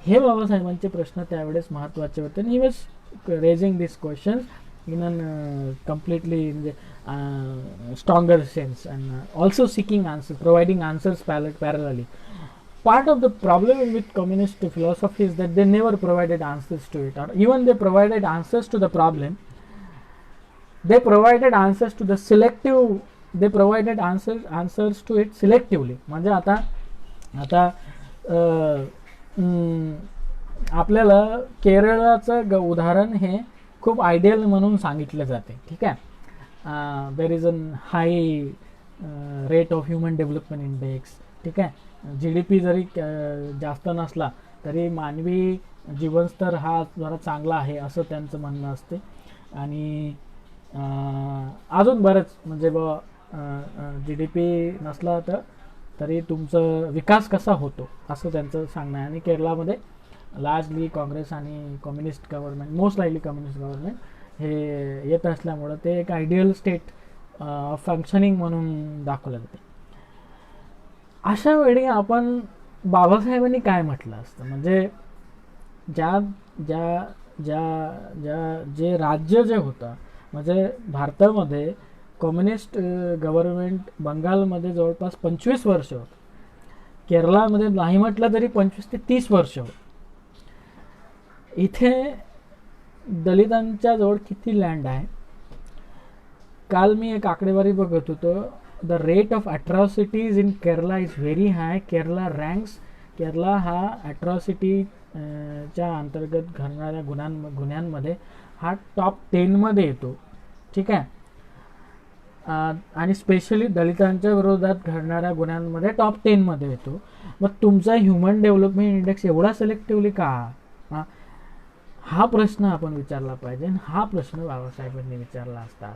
हे बाबासाहेबांचे प्रश्न त्यावेळेस महत्त्वाचे होते. आणि he was raising this questions in an completely stronger sense and also seeking answers, providing answers parallelly. Part of the problem with communist philosophy is that they never provided answers to it, or even they provided answers to the problem, they provided answers to the selective, they provided answers to it selectively. म्हणजे आता आपल्याला केरळाचं उदाहरण हे खूप ideal म्हणून सांगितलं जाते. ठीक आहे, there is an high rate of human development index. ठीक आहे, GDP जरी जास्त नसला तरी मानवी जीवनस्तर हा जरा चांगला आहे असं त्यांचं म्हणणं असते. आणि अजून बरंच म्हणजे GDP नसला तरी तुमचं विकास कसा होतो असं त्यांचं सांगणं आहे. आणि केरळामध्ये लार्जली काँग्रेस आणि communist government, most likely communist government हे येत असल्यामुळं ते एक आयडियल स्टेट ऑफ फंक्शनिंग म्हणून दाखवलं जाते. अशा वेळी आपण बाबासाहेबांनी काय म्हटलं असतं, म्हणजे ज्या ज्या ज्या ज्या जे राज्य जे होतं, म्हणजे भारतामध्ये कम्युनिस्ट गव्हर्नमेंट बंगालमध्ये जवळपास 25 वर्ष होतं, केरळामध्ये नाही म्हटलं तरी 25 ते 30 वर्ष होतं. इथे दलितांच्या जवळ किती लँड आहे? काल मी एक आकडेवारी बघत होतो. The rate of atrocities in Kerala is very high. Kerala हा अट्रॉसिटी च्या अंतर्गत घडणाऱ्या गुन्ह्यांमध्ये हा टॉप 10 मध्ये येतो. ठीक आहे. आणि स्पेशली दलितांच्या विरोधात घडणाऱ्या गुन्ह्यांमध्ये टॉप 10 मध्ये येतो. मग तुमचा ह्युमन डेव्हलपमेंट इंडेक्स एवढा सिलेक्टिव्हली का? हा प्रश्न आपण विचारला पाहिजे. हा प्रश्न बाबासाहेबांनी विचारला असता.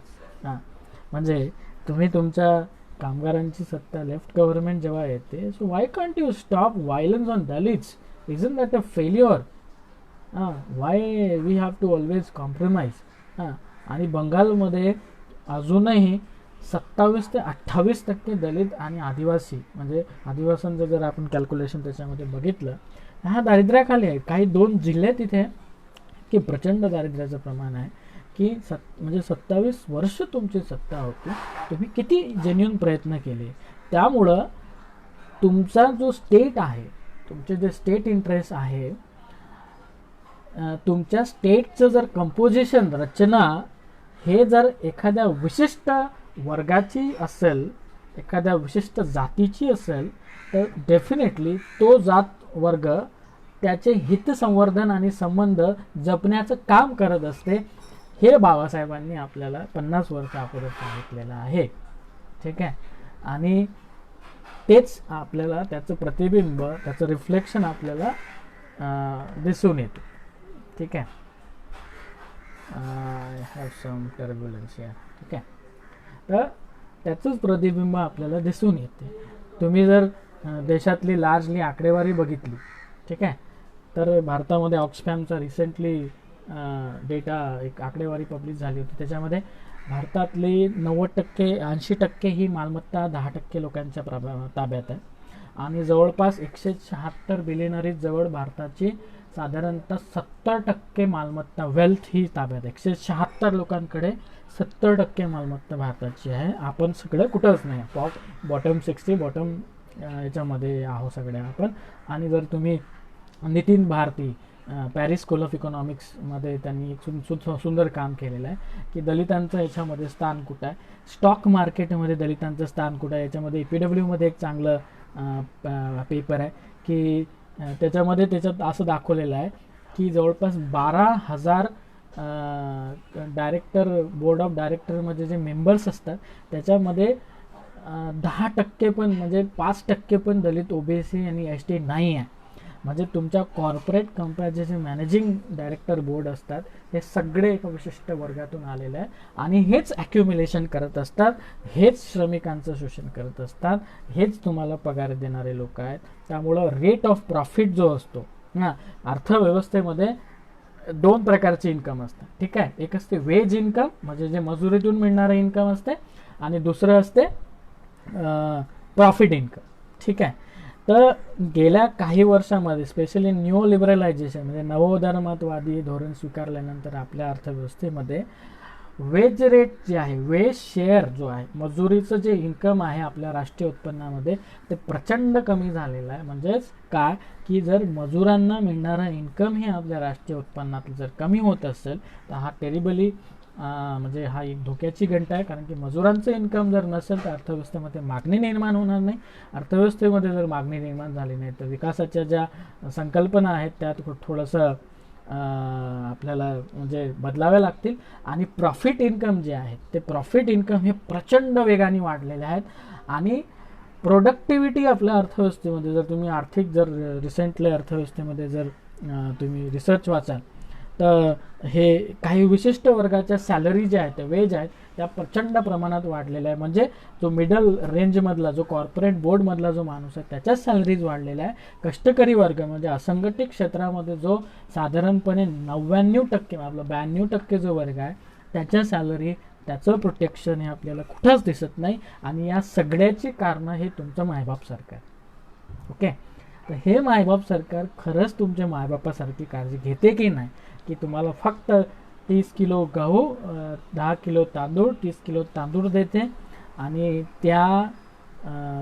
म्हणजे तुम्ही तुमच्या कामगारांची सत्ता, लेफ्ट गव्हर्नमेंट जेव्हा येते, so why can't you stop violence on Dalits? Isn't that a failure? Why we have to always compromise? आणि बंगालमध्ये अजूनही 27 ते 28% दलित आणि आदिवासी, म्हणजे आदिवासींचं जर आपण कॅल्क्युलेशन त्याच्यामध्ये बघितलं, हा दारिद्र्याखाली आहे. काही 2 जिल्हे तिथे की प्रचंड दारिद्र्याचं प्रमाण आहे, की म्हणजे 27 वर्ष तुमची सत्ता होती, तुम्ही किती जेन्युइन प्रयत्न केले. त्यामुळं तुमचा जो स्टेट आहे, तुमचे जे स्टेट इंटरेस्ट आहे, तुमच्या स्टेटचं जर कंपोजिशन, रचना हे जर एखाद्या विशिष्ट वर्गाची असेल, एखाद्या विशिष्ट जातीची असेल, तर डेफिनेटली तो जात वर्ग त्याचे हितसंवर्धन आणि संबंध जपण्याचं काम करत असते. हे बाबासाहेबांनी आपल्याला 50 वर्ष अगोदर सांगितलेलं आहे. ठीक आहे. आणि तेच आपल्याला त्याचं प्रतिबिंब, त्याचं रिफ्लेक्शन आपल्याला दिसून येतं. ठीक आहे. I have some turbulence here. ठीक आहे. तर त्याचंच प्रतिबिंब आपल्याला दिसून येते. तुम्ही जर देशातली लार्जली आकडेवारी बघितली, ठीक आहे, तर भारतामध्ये ऑक्सफॅमचा रिसेंटली डेटा, एक आकडेवारी पब्लिश झाली होती. त्याच्यामध्ये भारतातली 90%, 80% ही मालमत्ता 10% लोकांच्या ताब्यात आहे. आणि जवळपास 176 बिलियनरीज जवळ भारताची साधारणतः 70% मालमत्ता, वेल्थ ही ताब्यात. 176 लोकांकडे 70% मालमत्ता भारताची आहे. आपण सगळं कुठंच नाही, बॉटम 60, बॉटम याच्यामध्ये आहो सगळे आपण. आणि जर तुम्ही Nitin Bharati, Paris school of इकॉनॉमिक्समध्ये त्यांनी एक सुंदर काम केलेलं आहे की दलितांचं याच्यामध्ये स्थान कुठं आहे, स्टॉक मार्केटमध्ये दलितांचं स्थान कुठं आहे. याच्यामध्ये EPW मध्ये एक चांगलं पेपर आहे की त्याच्यात असं दाखवलेलं आहे की जवळपास 12,000 डायरेक्टर, बोर्ड ऑफ डायरेक्टरमध्ये जे मेंबर्स असतात त्याच्यामध्ये 10% पण, म्हणजे 5% पण दलित, OBC आणि ST नाही आहे. म्हणजे तुमच्या कॉर्पोरेट कंपन्याचे जे मॅनेजिंग डायरेक्टर बोर्ड असतात हे सगळे एका विशिष्ट वर्गातून आलेले आहे आणि हेच ॲक्युम्युलेशन करत असतात, हेच श्रमिकांचं शोषण करत असतात, हेच तुम्हाला पगार देणारे लोक आहेत. त्यामुळं रेट ऑफ प्रॉफिट जो असतो, अर्थव्यवस्थेमध्ये 2 प्रकारचे इन्कम असतात. ठीक आहे. एक असते वेज इन्कम, म्हणजे जे मजुरीतून मिळणारं इन्कम असते, आणि दुसरं असते प्रॉफिट इन्कम. ठीक आहे. तर गेल्या काही वर्षामध्ये स्पेशली न्यू लिबरलायझेशन, म्हणजे नवोदारमतवादी धोरण स्वीकारल्यानंतर आपल्या अर्थव्यवस्थेमध्ये वेज रेट जे आहे, वेज शेअर जो आहे, मजुरीचं जे इन्कम आहे आपल्या राष्ट्रीय उत्पन्नामध्ये, ते प्रचंड कमी झालेलं आहे. म्हणजेच काय की जर मजुरांना मिळणारं इन्कम हे आपल्या राष्ट्रीय उत्पन्नात जर कमी होत असेल तर हा टेरिबली, म्हणजे हा एक धोक्याची घंटा आहे. कारण की मजुरांचं इन्कम जर नसेल तर अर्थव्यवस्थेमध्ये मागणी निर्माण होणार नाही. अर्थव्यवस्थेमध्ये जर मागणी निर्माण झाली नाही तर विकासाच्या ज्या संकल्पना आहेत त्यात थोडंसं आपल्याला म्हणजे बदलाव्या लागतील. आणि प्रॉफिट इन्कम जे आहे ते प्रॉफिट इन्कम हे प्रचंड वेगाने वाढलेले आहेत. आणि प्रोडक्टिव्हिटी आपल्या अर्थव्यवस्थेमध्ये, जर तुम्ही जर रिसेंटली अर्थव्यवस्थेमध्ये जर तुम्ही रिसर्च वाचाल तर हे काही विशिष्ट वर्गाच्या सॅलरी ज्या आहेत, वेज आहेत, त्या प्रचंड प्रमाणात वाढलेल्या आहे. म्हणजे जो मिडल रेंजमधला, जो कॉर्पोरेट बोर्डमधला जो माणूस आहे त्याच्याच सॅलरीज वाढलेल्या आहे. कष्टकरी वर्ग, म्हणजे असंघटित क्षेत्रामध्ये जो साधारणपणे 99%, आपला 92% जो वर्ग आहे त्याच्या सॅलरी, त्याचं प्रोटेक्शन हे आपल्याला कुठंच दिसत नाही. आणि या सगळ्याची कारणं हे तुमचं मायबाप सरकार. ओके. तर हे मायबाप सरकार खरंच तुमच्या मायबापासारखी काळजी घेते की नाही, की तुम्हाला फक्त 30 किलो गहू, 10 किलो तांदूळ, 30 किलो तांदूळ देते आणि त्या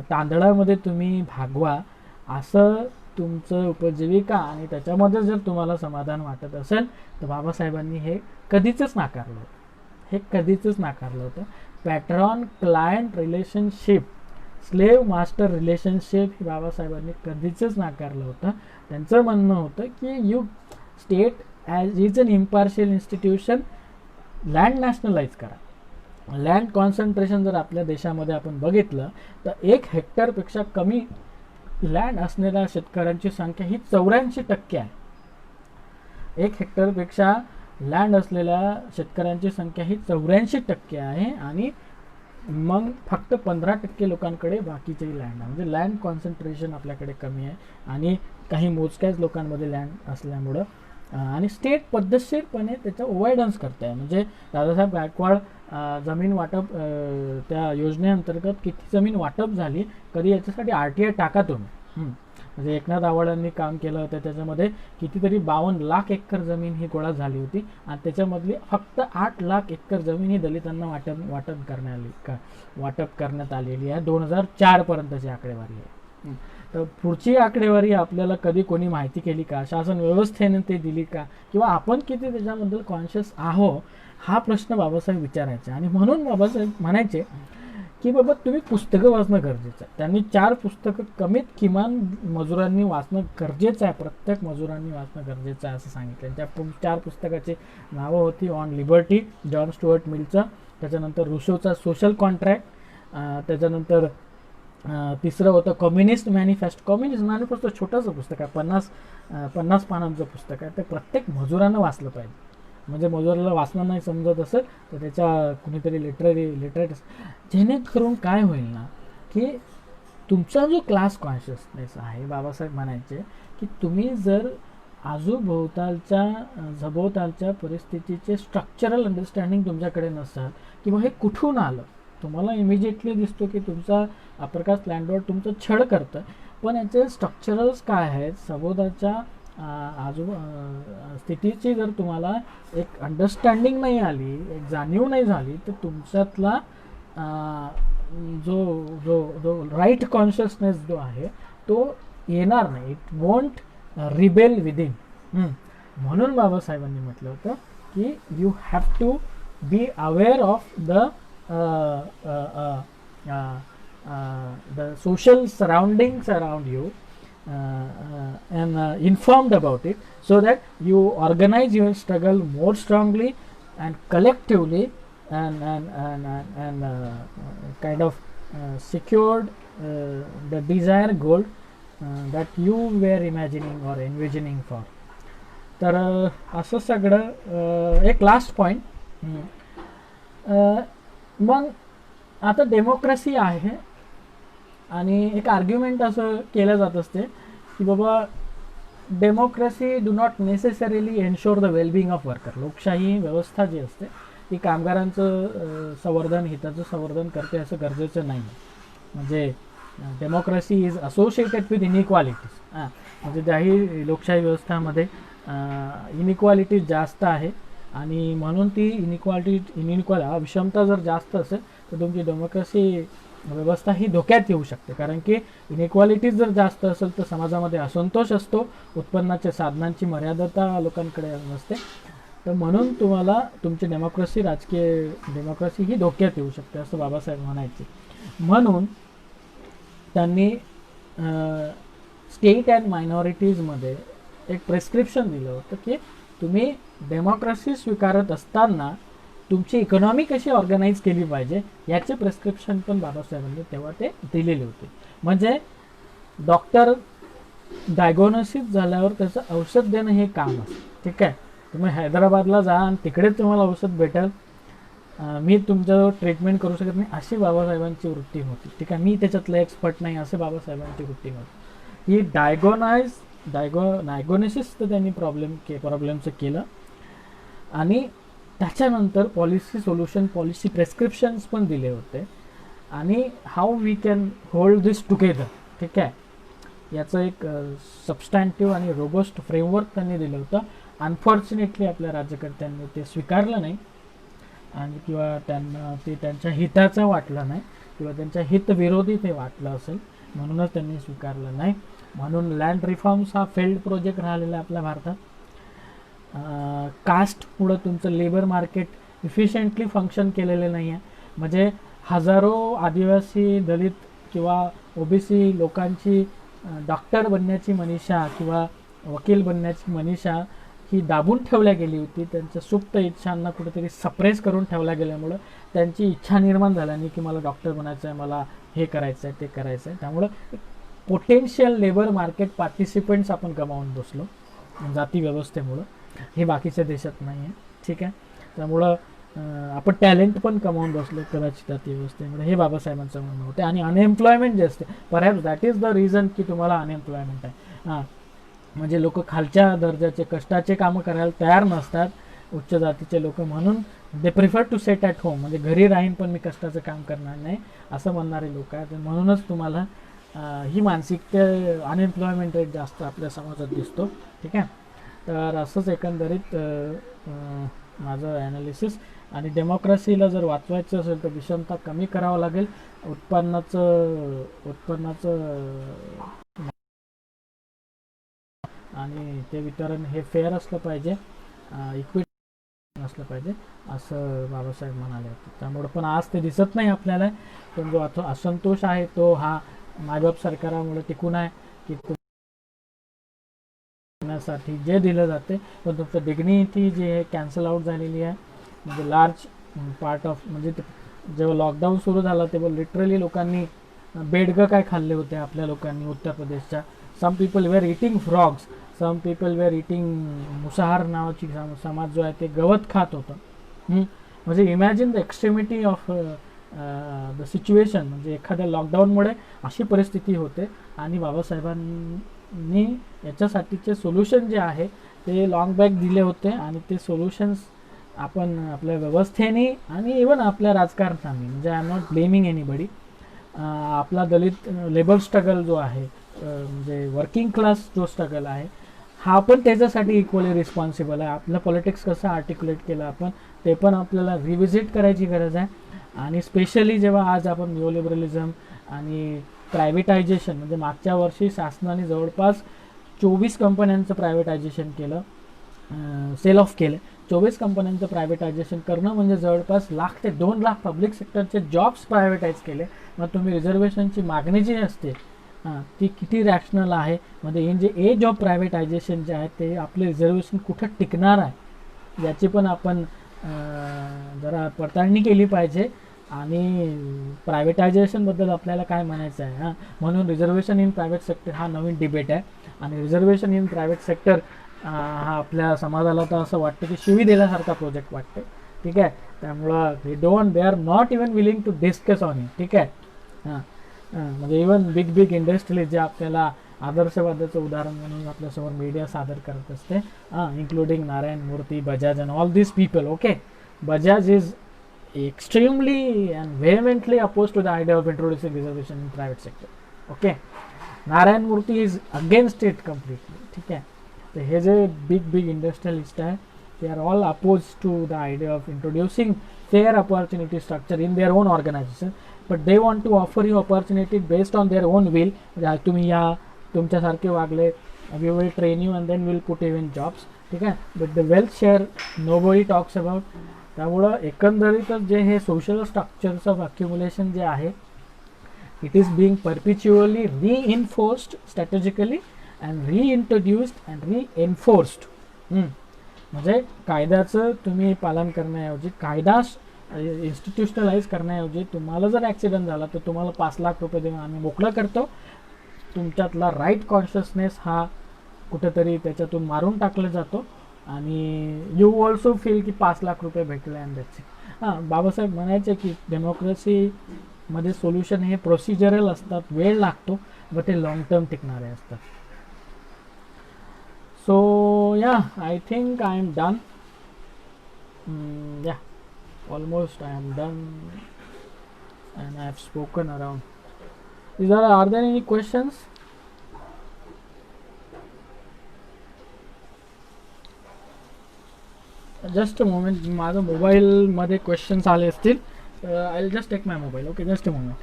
तांदळामध्ये तुम्ही भागवा, असं तुमचं उपजीविका, आणि त्याच्यामध्ये जर तुम्हाला समाधान वाटत असेल तर बाबासाहेबांनी हे कधीच नाकारलं होतं. हे कधीच नाकारलं होतं. Patron client relationship, slave master relationship हे बाबासाहेबांनी कधीच नाकारलं होतं. त्यांचं म्हणणं होतं की you state as is an impartial institution, land nationalise करा. लँड कॉन्सन्ट्रेशन जर आपल्या देशामध्ये आपण बघितलं तर 1 हेक्टरपेक्षा कमी लँड असलेल्या शेतकऱ्यांची संख्या ही 84% आहे. 1 हेक्टरपेक्षा लँड असलेल्या शेतकऱ्यांची संख्या ही 84% आहे, आणि मग फक्त 15% लोकांकडे बाकीची लँड आहे. म्हणजे लँड कॉन्सन्ट्रेशन आपल्याकडे कमी आहे, आणि काही मोजक्याच लोकांमध्ये लँड असल्यामुळं आणि स्टेट पद्धतशीरपणे त्याचा अवॉइडन्स करते आहे. म्हणजे दादासाहेब गायकवाड जमीन वाटप, त्या योजनेअंतर्गत किती जमीन वाटप झाली, कधी याच्यासाठी RTI टाका तुम्ही. म्हणजे एकनाथ आवाडांनी काम केलं होतं, त्याच्यामध्ये कितीतरी 52 लाख एकर जमीन ही गोळा झाली होती, आणि त्याच्यामधली फक्त 8 लाख एकर जमीन ही दलितांना वाटप करण्यात आलेली आहे. 2004 पर्यंतची आकडेवारी आहे. तर पुढची आकडेवारी आपल्याला कधी कोणी माहिती केली का, शासन व्यवस्थेने ते दिली का, किंवा आपण किती त्याच्याबद्दल कॉन्शियस आहो, हा प्रश्न बाबासाहेब विचारायचे. आणि म्हणून बाबासाहेब म्हणायचे की बाबा तुम्ही पुस्तकं वाचणं गरजेचं आहे. त्यांनी 4 पुस्तकं कमीत किमान मजुरांनी वाचणं गरजेचं आहे, प्रत्येक मजुरांनी वाचणं गरजेचं आहे असं सांगितलं. त्या 4 पुस्तकाची नावं होती ऑन लिबर्टी, जॉन स्टुअर्ट मिलचं, त्याच्यानंतर रुसोचा सोशल कॉन्ट्रॅक्ट, त्याच्यानंतर तिसरं होतं कम्युनिस्ट मॅनिफेस्टो. कम्युनिस्ट मॅनिफेस्टो छोटंसं पुस्तक आहे, 50 पानांचं पुस्तक आहे. ते प्रत्येक मजुरानं वाचलं पाहिजे. म्हणजे मजुराला वाचणं नाही समजत असेल तर त्याच्या कुणीतरी लिटरेट, जेणेकरून काय होईल ना, की तुमचा जो क्लास कॉन्शियसनेस आहे, बाबासाहेब म्हणायचे की तुम्ही जर सभोवतालच्या परिस्थितीचे स्ट्रक्चरल अंडरस्टँडिंग तुमच्याकडे नसाल, किंवा हे कुठून आलं, तुम्हाला इमिजिएटली दिसतो की तुमचा अपर कास्ट लँडलॉर्ड तुमचं छळ करतं, पण याचे स्ट्रक्चरल्स काय आहेत, सभोवतालच्या स्थितीची जर तुम्हाला एक अंडरस्टँडिंग नाही आली, एक जाणीव नाही झाली, तर तुमच्यातला जो राईट कॉन्शियसनेस जो आहे तो येणार नाही. It won't rebel within. म्हणून बाबासाहेबांनी म्हटलं होतं की you have to be aware of the social surroundings around you, and informed about it, so that you organize your struggle more strongly and collectively, and kind of secured the desired goal that you were imagining or envisioning for. तर असं सगळं एक last point. मग आता democracy आहे, आणि एक argument असं केलं जात असते की Baba democracy do not necessarily ensure the wellbeing of worker. लोकशाही व्यवस्था जी असते ती कामगारांचं संवर्धन, हिताचं संवर्धन करते असं गरजेचं नाही. म्हणजे democracy is associated with inequalities. म्हणजे त्याही लोकशाही व्यवस्थामध्ये इनइक्वालिटीज जास्त आहे, आणि म्हणून ती विषमता जर जास्त असेल तर तुमची डेमोक्रेसी व्यवस्था ही धोक्यात येऊ शकते. कारण की इनइक्वालिटीज जर जास्त असेल तर समाजामध्ये असंतोष असतो, उत्पन्नाच्या साधनांची मर्यादता लोकांकडे नसते. तर म्हणून तुम्हाला तुमची राजकीय डेमोक्रेसी ही धोक्यात येऊ शकते असं बाबासाहेब म्हणायचे. म्हणून त्यांनी स्टेट अँड मायनॉरिटीजमध्ये एक प्रेस्क्रिप्शन दिलं होतं की तुम्ही डेमोक्रेसी स्वीकारत असताना तुमची इकॉनॉमी कशी ऑर्गनाईज केली पाहिजे याचे प्रेस्क्रिप्शन पण बाबासाहेबांनी तेव्हा ते दिलेले होते. म्हणजे डॉक्टर डायग्नोसिस झाल्यावर त्याचं औषध देणं हे काम असतं. ठीक आहे, तुम्ही हैदराबादला जा आणि तिकडेच तुम्हाला औषध भेटेल, मी तुमच्याजवळ ट्रीटमेंट करू शकत नाही, अशी बाबासाहेबांची वृत्ती होती. ठीक आहे, मी त्याच्यातलं एक्सपर्ट नाही असे बाबासाहेबांची वृत्ती होती. ही डायग्नोसिस तर त्यांनी प्रॉब्लेमचं केलं, आणि त्याच्यानंतर पॉलिसी प्रेस्क्रिप्शन्स पण दिले होते, आणि how we can hold this together. ठीक आहे, याचं एक सबस्टॅन्टिव्ह आणि रोबस्ट फ्रेमवर्क त्यांनी दिलं होतं. अनफॉर्च्युनेटली आपल्या राज्यकर्त्यांनी ते स्वीकारलं नाही आणि किंवा त्यांना ते त्यांच्या हिताचं वाटलं नाही किंवा त्यांच्या हितविरोधी ते वाटलं असेल, म्हणूनच त्यांनी स्वीकारलं नाही. म्हणून लँड रिफॉर्म्स हा फेल्ड प्रोजेक्ट राहिलेला आहे आपल्या भारतात. कास्टमुळं तुमचं लेबर मार्केट इफिशियंटली फंक्शन केलेलं नाही आहे. म्हणजे हजारो आदिवासी, दलित किंवा ओबीसी लोकांची डॉक्टर बनण्याची मनीषा किंवा वकील बनण्याची मनीषा ही दाबून ठेवल्या गेली होती. त्यांच्या सुप्त इच्छांना कुठेतरी सप्रेस करून ठेवल्या गेल्यामुळं त्यांची इच्छा निर्माण झाल्याने की मला डॉक्टर बनायचं आहे, मला हे करायचं आहे, ते करायचं आहे. त्यामुळं पोटेन्शियल लेबर मार्केट पार्टिसिपंट्स आपण गमावून बसलो जाती व्यवस्थेमुळं. हे बाकीच्या देशात नाही आहे, ठीक आहे. त्यामुळं आपण टॅलेंट पण कमावून बसलो कदाचित जाती व्यवस्थेमुळे, हे बाबासाहेबांचं म्हणणं होतं. आणि अनएम्प्लॉयमेंट जे असते, perhaps that is the reason की तुम्हाला अनएम्प्लॉयमेंट आहे. हां, म्हणजे लोक खालच्या दर्जाचे कष्टाचे कामं करायला तयार नसतात, उच्च जातीचे लोक, म्हणून they prefer to sit at home, म्हणजे घरी राहीन पण मी कष्टाचं काम करणार नाही असं म्हणणारे लोक आहेत. म्हणूनच तुम्हाला ही मानसिकता, अनएम्प्लॉयमेंट रेट जास्त आपल्या समाजात दिसतो, ठीक आहे. तर असंच एकंदरीत माझं ॲनालिसिस. आणि डेमोक्रेसीला जर वाचवायचं असेल तर विषमता कमी करावं लागेल. उत्पन्नाचं आणि ते वितरण हे फेअर असलं पाहिजे, इक्विटी असलं पाहिजे असं बाबासाहेब म्हणाले होते. त्यामुळे पण आज ते दिसत नाही आपल्याला. पण जो असंतोष आहे तो हा मायबाप सरकारामुळे टिकून आहे की साठी जे दिलं जाते पण तुमचं डिग्निटी जी आहे कॅन्सल आउट झालेली आहे. म्हणजे लार्ज पार्ट ऑफ, म्हणजे जेव्हा लॉकडाऊन सुरू झाला तेव्हा लिटरली लोकांनी बेडगं काय खाल्ले होते आपल्या लोकांनी उत्तर प्रदेशच्या. Some people were eating frogs, some people were eating, Musahar नावाची समाज जो आहे ते गवत खात होतं. म्हणजे imagine the extremity of the situation. म्हणजे एखाद्या लॉकडाऊनमुळे अशी परिस्थिती होते आणि बाबासाहेबांनी याच्यासाठीचे सोल्युशन जे आहे ते लॉंग बॅक दिले होते. आणि ते सोल्युशन्स आपण आपल्या व्यवस्थेने आणि इवन आपल्या राजकारणाने, म्हणजे I am not blaming anybody, आपला दलित लेबर स्ट्रगल जो आहे, म्हणजे वर्किंग क्लास जो स्ट्रगल आहे, हा पण त्याच्यासाठी इक्वली रिस्पॉन्सिबल आहे. आपलं पॉलिटिक्स कसं आर्टिक्युलेट केलं आपण ते पण आपल्याला रिव्हिजिट करायची गरज आहे. आणि स्पेशली जेव्हा आज आपण न्यूलिबरलिझम आणि प्रायव्हेटायझेशन, म्हणजे मागच्या वर्षी शासनाने जवळपास 24 कंपन्यांचं प्रायव्हेटायझेशन केलं, सेल ऑफ केलं. 24 कंपन्यांचं प्रायव्हेटायझेशन करणं म्हणजे जवळपास 1,00,000 ते 2,00,000 पब्लिक सेक्टरचे जॉब्स प्रायव्हेटाईज केले. मग तुम्ही रिझर्वेशनची मागणी जी असते ती किती रॅशनल आहे. म्हणजे इन जे एज ऑफ प्रायव्हेटायझेशन जे आहे ते आपले रिझर्वेशन कुठं टिकणार आहे याची पण आपण जरा पडताळणी केली पाहिजे. आणि प्रायव्हेटायझेशनबद्दल आपल्याला काय म्हणायचं आहे, म्हणून रिझर्वेशन इन प्रायव्हेट सेक्टर हा नवीन डिबेट आहे. आणि रिझर्वेशन इन प्रायव्हेट सेक्टर हा आपल्या समाजाला तर असं वाटतं की शिवी दिल्यासारखा प्रोजेक्ट वाटते, ठीक आहे. त्यामुळं they are not even willing to discuss on it, ठीक आहे. म्हणजे इवन बिग इंडस्ट्री जे आपल्याला आदर्शवादाचं उदाहरण म्हणून आपल्यासमोर मीडिया सादर करत असते, इन्क्लुडिंग नारायण मूर्ती, Bajaj and all this people. Okay, Bajaj is extremely and vehemently opposed to the idea of introducing reservation in private sector. Okay, Narayan मूर्ती इज अगेन्स्ट इट कम्प्लिटली, ठीक आहे. तर हे जे बिग इंडस्ट्रियलिस्ट आहे they are all opposed to the idea of introducing fair opportunity structure in their own organization, but they want to offer you opportunity based on their own will. म्हणजे तुम्ही या तुमच्यासारखे वागले, we will train you and then we'll put you in jobs, ठीक आहे. but the wealth share nobody talks about. त्यामुळं एकंदरीतच जे हे social structures of accumulation जे आहे, it is being perpetually reinforced strategically and reintroduced and reinforced. म्हणजे कायद्याचं तुम्ही पालन करण्याऐवजी, कायदा इन्स्टिट्युशनलाइज करण्याऐवजी तुम्हाला जर ॲक्सिडेंट झाला तर तुम्हाला 5,00,000 रुपये देऊन आम्ही मोकळं करतो. तुमच्यातला राईट कॉन्शियसनेस हा कुठेतरी त्याच्यातून मारून टाकला जातो आणि यू ऑल्सो फील की 5,00,000 रुपये भेटले अँड दॅट्स इट. बाबासाहेब म्हणायचे की डेमोक्रेसीमध्ये सोल्युशन हे प्रोसिजरल असतात, वेळ लागतो, बट ते लॉंग टर्म टिकणारे असतात. So yeah, I think I am done. Yeah, almost I am done and I have spoken around. Are there any questions? Just a moment, माझं मोबाईलमध्ये क्वेश्चन्स आले असतील. I will just take my mobile. Okay, just a moment.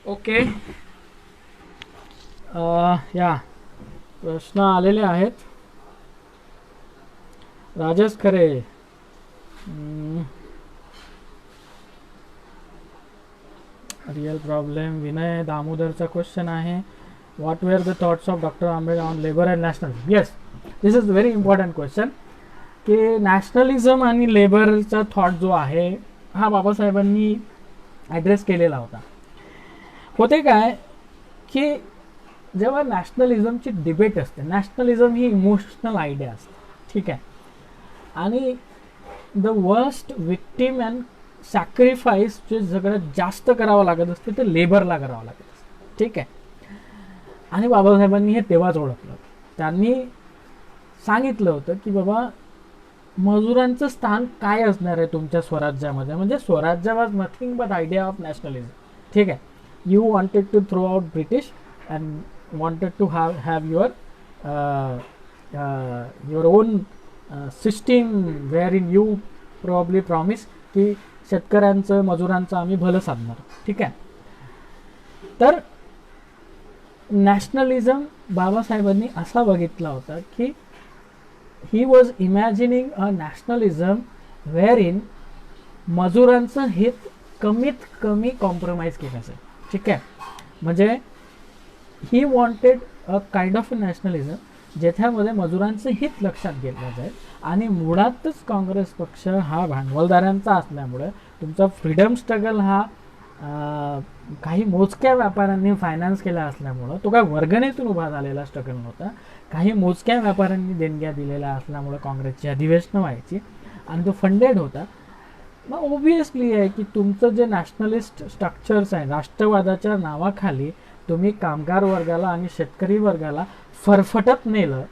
Okay, yeah प्रश्न आलेले आहेत. Rajesh Khare, real problem. Vinay दामोदरचा question आहे, what were the thoughts of doctor Ambedkar on labour and national. Yes, this is very important question, की nationalism आणि लेबरचा thought जो आहे हा बाबासाहेबांनी ॲड्रेस केलेला होता. होते काय की जेव्हा नॅशनलिझमची डिबेट असते, नॅशनलिझम ही इमोशनल आयडिया असते, ठीक आहे, आणि the worst victim and sacrifice जे सगळ्यात जास्त करावं लागत असते ते लेबरला करावं लागत असते, ठीक आहे. आणि बाबासाहेबांनी हे तेव्हाच ओळखलं. त्यांनी सांगितलं होतं की बाबा मजुरांचं स्थान काय असणार आहे तुमच्या स्वराज्यामध्ये. म्हणजे स्वराज्य was nothing but idea of nationalism, ठीक आहे. You wanted to throw out British and wanted to have your own system wherein you probably promise की शेतकऱ्यांचं मजुरांचं आम्ही भलं साधणार, ठीक आहे. तर नॅशनलिझम बाबासाहेबांनी असा बघितला होता की he was imagining a nationalism where मजुरांचं हित कमीत कमी कॉम्प्रोमाइज केलं असेल, ठीक आहे. म्हणजे he wanted a kind of nationalism ज्याच्यामध्ये मजुरांचं हित लक्षात घेतलं जाईल. आणि मुळातच काँग्रेस पक्ष हा भांडवलदारांचा असल्यामुळे तुमचा फ्रीडम स्ट्रगल हा काही मोजक्या व्यापाऱ्यांनी फायनान्स केला असल्यामुळं तो काय वर्गणीतून उभा झालेला स्ट्रगल नव्हता. काही मोजक्या व्यापाऱ्यांनी देणग्या दिलेल्या असल्यामुळं काँग्रेसची अधिवेशनं व्हायची आणि तो फंडेड होता. मग ओबियसली आहे की तुमचं जे नॅशनलिस्ट स्ट्रक्चर्स आहे, राष्ट्रवादाच्या नावाखाली तुम्ही कामगार वर्गाला आणि शेतकरी वर्गाला फरफटत नेलं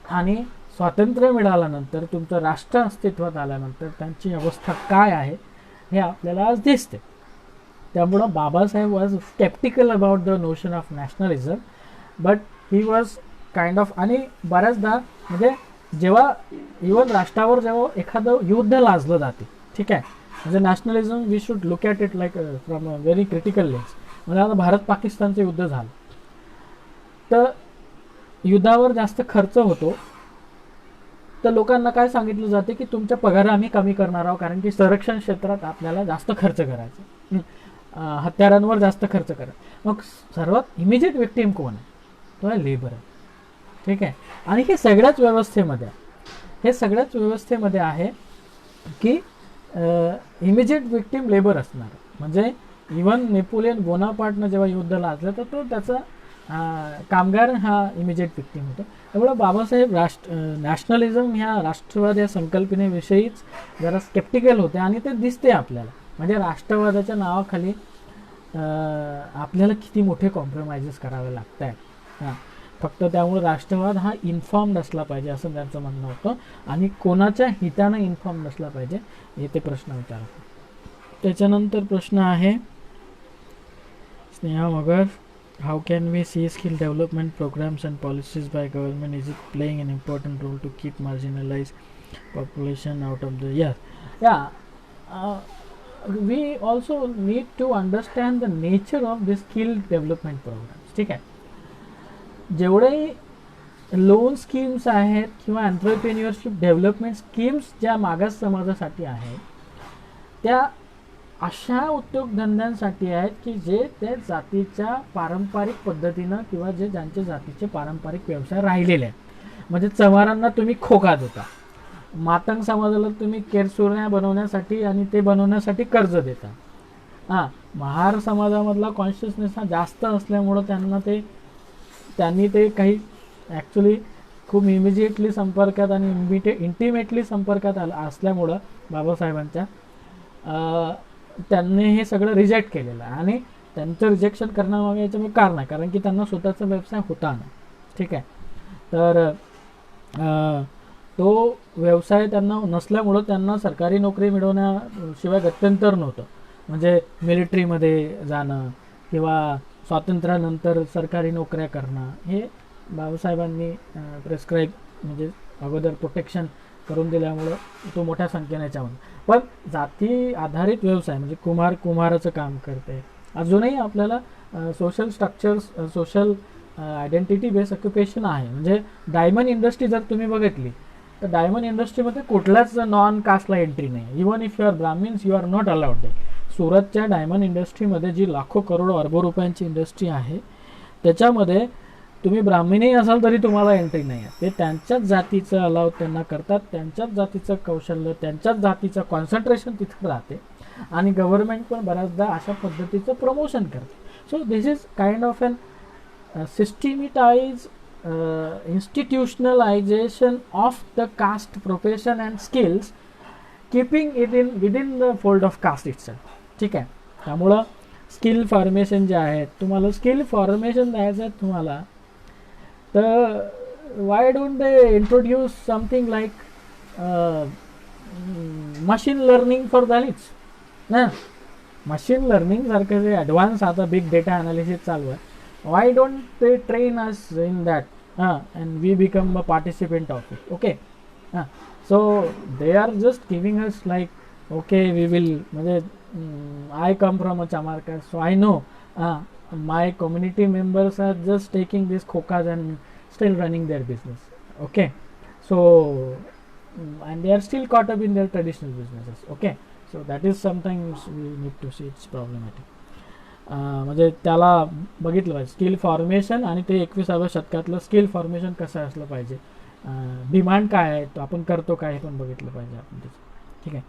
आणि स्वातंत्र्य मिळाल्यानंतर तुमचं राष्ट्र अस्तित्वात आल्यानंतर त्यांची अवस्था काय आहे हे आपल्याला आज दिसते. त्यामुळं Babasaheb was sceptical about the notion of nationalism, but he was kind of. आणि बऱ्याचदा म्हणजे जेव्हा इव्हन राष्ट्रावर जेव्हा एखादं युद्ध लाजलं जाते, ठीक आहे, म्हणजे nationalism we should look at it like from a very critical lens. म्हणजे आता भारत पाकिस्तानचं युद्ध झालं तर युद्धावर जास्त खर्च होतो, तर लोकांना काय सांगितलं जाते की तुमच्या पगार आम्ही कमी करणार आहोत कारण की संरक्षण क्षेत्रात आपल्याला जास्त खर्च करायचा, हत्यारांवर जास्त खर्च करा. मग सर्वात इमिजिएट विक्टीम कोण आहे? तो आहे लेबर आहे, ठीक आहे. आणि हे सगळ्याच व्यवस्थेमध्ये आहे की इमिजिएट विक्टीम लेबर असणार. म्हणजे इवन नेपोलियन बोनापार्टनं जेव्हा युद्ध लाजलं तर तो त्याचा कामगार हा इमिजिएट विक्टीम होता. त्यामुळे बाबासाहेब नॅशनलिझम ह्या राष्ट्रवाद या संकल्पनेविषयीच जरा स्केप्टिकल होते आणि ते दिसते आपल्याला. म्हणजे राष्ट्रवादाच्या नावाखाली आपल्याला किती मोठे कॉम्प्रोमाइजेस करावे लागत आहेत. फक्त त्यामुळे राष्ट्रवाद हा इन्फॉर्म्ड असला पाहिजे असं त्यांचं म्हणणं होतं आणि कोणाच्या हितानं इन्फॉर्म्ड असला पाहिजे हे ते प्रश्न विचारतात. त्याच्यानंतर प्रश्न आहे Sneha Magar, how can we see skill development programmes and policies by government, is it playing an important role to keep marginalize population out of the we also need to understand the nature of the skill development programs, ठीक आहे. जेवढे loan schemes आहेत किंवा entrepreneurship development schemes ज्या मागास समाजासाठी आहेत त्या अशा उद्योगधंद्यांसाठी आहेत की जे त्या जातीच्या पारंपरिक पद्धतीनं किंवा जे ज्यांच्या जातीचे पारंपरिक व्यवसाय राहिलेले आहेत. म्हणजे चव्हारांना तुम्ही खोका देता, मातंग समाजाला तुम्ही केरसुरण्या बनवण्यासाठी आणि ते बनवण्यासाठी कर्ज देता. महार समाजामधला कॉन्शियसनेस हा जास्त असल्यामुळं त्यांनी ते काही ॲक्च्युली खूप इमिजिएटली संपर्कात आणि इंटिमेटली संपर्कात असल्यामुळं बाबासाहेबांच्या त्यांनी हे सगळं रिजेक्ट केलेलं आहे. आणि त्यांचं रिजेक्शन करण्यामागे याचं कारण आहे कारण की त्यांना स्वतःचा व्यवसाय होता ना, ठीक आहे. तर तो व्यवसाय त्यांना नसल्यामुळं त्यांना सरकारी नोकरी मिळवण्याशिवाय गत्यंतर नव्हतं. म्हणजे मिलिटरीमध्ये जाणं किंवा स्वातंत्र्यानंतर सरकारी नोकऱ्या करणं, हे बाबासाहेबांनी प्रेस्क्राईब म्हणजे अगोदर प्रोटेक्शन करून दिल्यामुळं तो मोठ्या संख्येने याच्यामध्ये. पण जाती आधारित व्यवसाय म्हणजे कुम्हाराचं काम करते, अजूनही आपल्याला social structures, social identity base occupation आहे. म्हणजे डायमंड इंडस्ट्री जर तुम्ही बघितली तर डायमंड इंडस्ट्रीमध्ये कुठल्याच नॉन कास्टला एंट्री नाही. Even if you are Brahmins you are not allowed they. सुरतच्या डायमंड इंडस्ट्रीमध्ये जी लाखो करोडो अरबो रुपयांची इंडस्ट्री आहे त्याच्यामध्ये तुम्ही ब्राह्मणही असाल तरी तुम्हाला एंट्री नाही आहे. ते त्यांच्याच जातीचं अलाव त्यांना करतात, त्यांच्याच जातीचं कौशल्य, त्यांच्याच जातीचं कॉन्सन्ट्रेशन तिथं राहते आणि गव्हर्नमेंट पण बऱ्याचदा अशा पद्धतीचं प्रमोशन करते. So this is kind of an systematize institutionalization of the caste profession and skills, keeping it within the fold of caste itself. ठीक आहे. त्यामुळं स्किल फॉर्मेशन जे आहे, तुम्हाला स्किल फॉर्मेशन द्यायचं आहे तुम्हाला, तर why don't they introduce something like machine learning for Dalits ना. मशीन लर्निंग सारखं जे ॲडव्हान्स आता बिग डेटा ॲनालिसिस चालू आहे, why don't they train us in that and we become a participant of it. Okay, so they are just giving us like okay we will म्हणजे I come from a Chamar caste, so I know my community members are just taking these khokas and still running their business. Okay, so and they are still caught up in their traditional businesses. Okay, so that is sometimes we need to see it's problematic. म्हणजे त्याला बघितलं पाहिजे skill formation, आणि ते 21व्या शतकातलं skill formation कसं असलं पाहिजे, demand काय आहे, तो आपण करतो काय, हे पण बघितलं पाहिजे आपण त्याचं. ठीक आहे.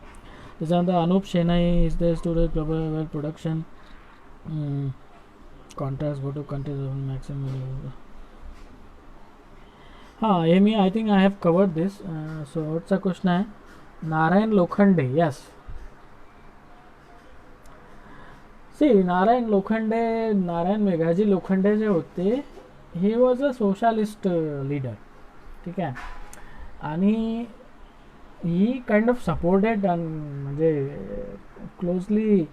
त्याच्यानंतर Anup Shenai is the student global production contract go to countries maximum. हां, हे मी I think I have covered this. शेवटचा क्वेश्चन आहे नारायण लोखंडे. यस, नारायण मेघाजी लोखंडे जे होते, he was a socialist leader. ठीक आहे. आणि ही काइंड ऑफ सपोर्टेड म्हणजे क्लोजली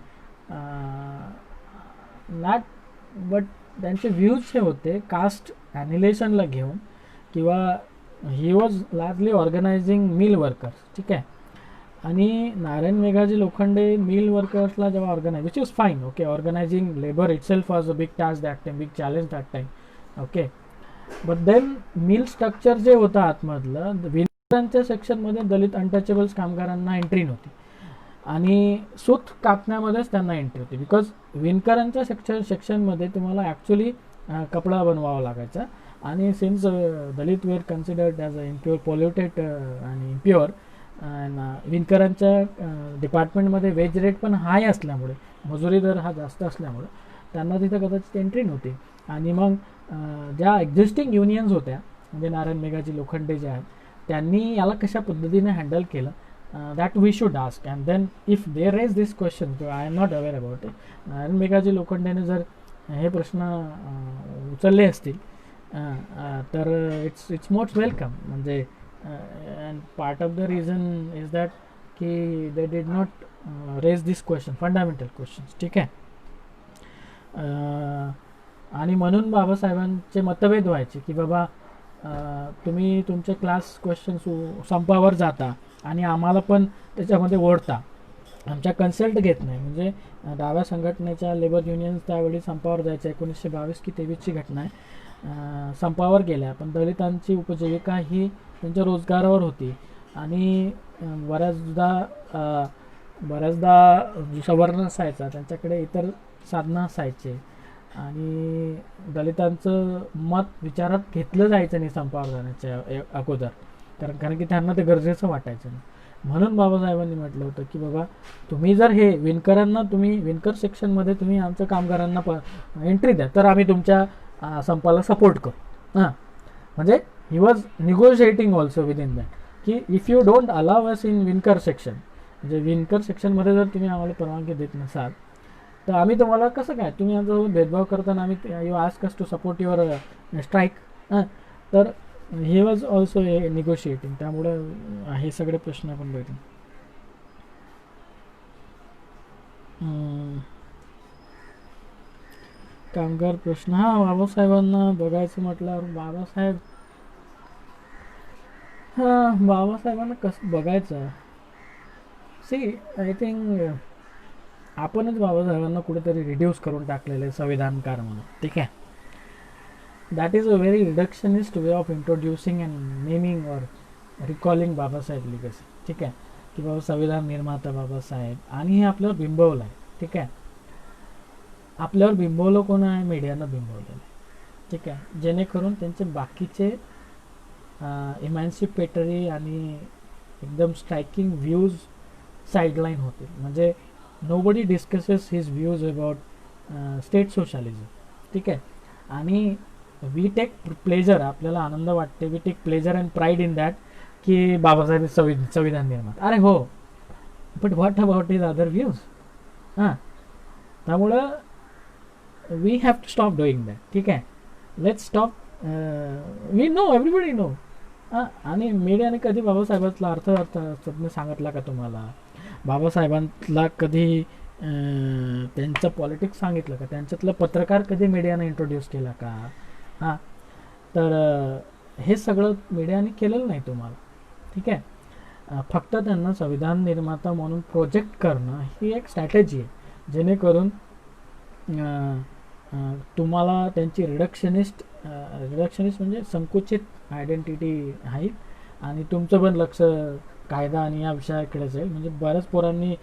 नॉट, बट त्यांचे व्ह्यूज जे होते कास्ट ॲनिलेशनला घेऊन, किंवा he was largely organizing mill workers. ठीक आहे. आणि नारायण मेघाजी लोखंडे मिल वर्कर्सला जेव्हा organise, which is fine. Okay, organising labour itself was a big task that time, big challenge that time. Okay, but then mill structure जे होतं आतमधलं, विणकरांच्या सेक्शनमध्ये दलित untouchables कामगारांना entry नव्हती, आणि सूत कापण्यामध्येच त्यांना एंट्री होती. बिकॉज विणकरांच्या सेक्शनमध्ये तुम्हाला ॲक्च्युली कपडा बनवावा लागायचा, आणि since Dalit were considered as a impure, polluted आणि इम्प्युअर, विणकरांच्या डिपार्टमेंटमध्ये वेज रेट पण हाय असल्यामुळे, मजुरी दर हा जास्त असल्यामुळे त्यांना तिथं कदाचित एंट्री नव्हती. आणि मग ज्या एक्झिस्टिंग युनियन्स होत्या, म्हणजे नारायण मेघाजी लोखंडे जे आहेत, त्यांनी याला कशा पद्धतीने हँडल केलं, that we should ask. And then if they raise this question, I am not aware about it, Narayan Meghaji लोखंडेने जर हे प्रश्न उचलले असतील तर इट्स मोस्ट वेलकम. म्हणजे and part of the reason is that ki they did not raise this question, fundamental questions. ठीक आहे. आणि म्हणून बाबासाहेबांचे मतभेद व्हायचे की बाबा तुम्ही तुमचे क्लास क्वेश्चन्स संपावर जाता आणि आम्हाला पण त्याच्यामध्ये ओढता, आमच्या कन्सल्ट घेत नाही. म्हणजे डाव्या संघटनेच्या लेबर युनियन्स त्यावेळी संपावर जायच्या. 1922 की 23ची घटना आहे. संपावर गेल्या, पण दलितांची उपजीविका ही त्यांच्या रोजगारावर होती, आणि बऱ्याचदा सवर्ण असायचा, त्यांच्याकडे इतर साधनं असायचे, आणि दलितांचं मत विचारात घेतलं जायचं नाही संपावर जाण्याच्या अगोदर, कारण की त्यांना ते गरजेचं वाटायचं नाही. म्हणून बाबासाहेबांनी म्हटलं होतं की बाबा तुम्ही जर हे विणकरांना, तुम्ही विणकर सेक्शनमध्ये तुम्ही आमच्या कामगारांना एंट्री द्या, तर आम्ही तुमच्या संपाला सपोर्ट करू. म्हणजे he was negotiating also within that, की if you don't allow us in विणकर सेक्शन, म्हणजे विणकर सेक्शनमध्ये जर तुम्ही आम्हाला परवानगी देत नसाल तर आम्ही तुम्हाला कसं काय, तुम्ही आमचा भेदभाव करताना आम्ही you ask us to support your strike. तर ही वॉज ऑल्सो निगोशिएटिंग. त्यामुळं हे सगळे प्रश्न आपण बघितले. हम्म, कामगार प्रश्न, हा बाबासाहेबांना बघायचं म्हटल्यावर बाबासाहेब, हा बाबासाहेबांना कसं बघायचं. सी आय थिंक आपणच बाबासाहेबांना कुठेतरी रिड्यूस करून टाकलेलं आहे संविधानकार म्हणून. ठीक आहे, that is a very reductionist way of introducing and naming और रिकॉलिंग बाबासाहेब लिगसी. ठीक आहे, की बाबा संविधान निर्माता बाबासाहेब, आणि हे आपल्यावर बिंबवलं आहे. ठीक आहे, आपल्यावर बिंबवलं कोण आहे, मीडियानं बिंबवलेलं आहे. ठीक आहे, जेणेकरून त्यांचे बाकीचे इमॅन्सिपेटरी आणि एकदम स्ट्रायकिंग व्ह्यूज साईडलाईन होतील. म्हणजे nobody discusses his views about state socialism. ठीक आहे, आणि वी टेक प्लेजर, आपल्याला आनंद वाटते, we take pleasure and pride in that की बाबासाहेब संविधान निर्माता. अरे हो, but what about his other views. हां, त्यामुळं we have to stop doing that. ठीक आहे, let's stop. We know, everybody know. हां, आणि मीडियाने कधी बाबासाहेबांचा अर्थ सांगितला का तुम्हाला? बाबासाहेबांना कधी त्यांचं पॉलिटिक्स सांगितलं का? त्यांच्यातलं पत्रकार कधी मीडियाने इंट्रोड्यूस केला का? हां, तर हे सगळं मीडियाने केलेलं नाही तुम्हाला. ठीक आहे, फक्त त्यांना संविधान निर्माता म्हणून प्रोजेक्ट करणं ही एक स्ट्रॅटेजी आहे, जेणेकरून तुम्हाला त्यांची रिडक्शनिस्ट म्हणजे संकुचित आयडेंटिटी आहे, आणि तुमचं पण लक्ष कायदा आणि या विषयाकडे जाईल. म्हणजे बऱ्याच पोरांनी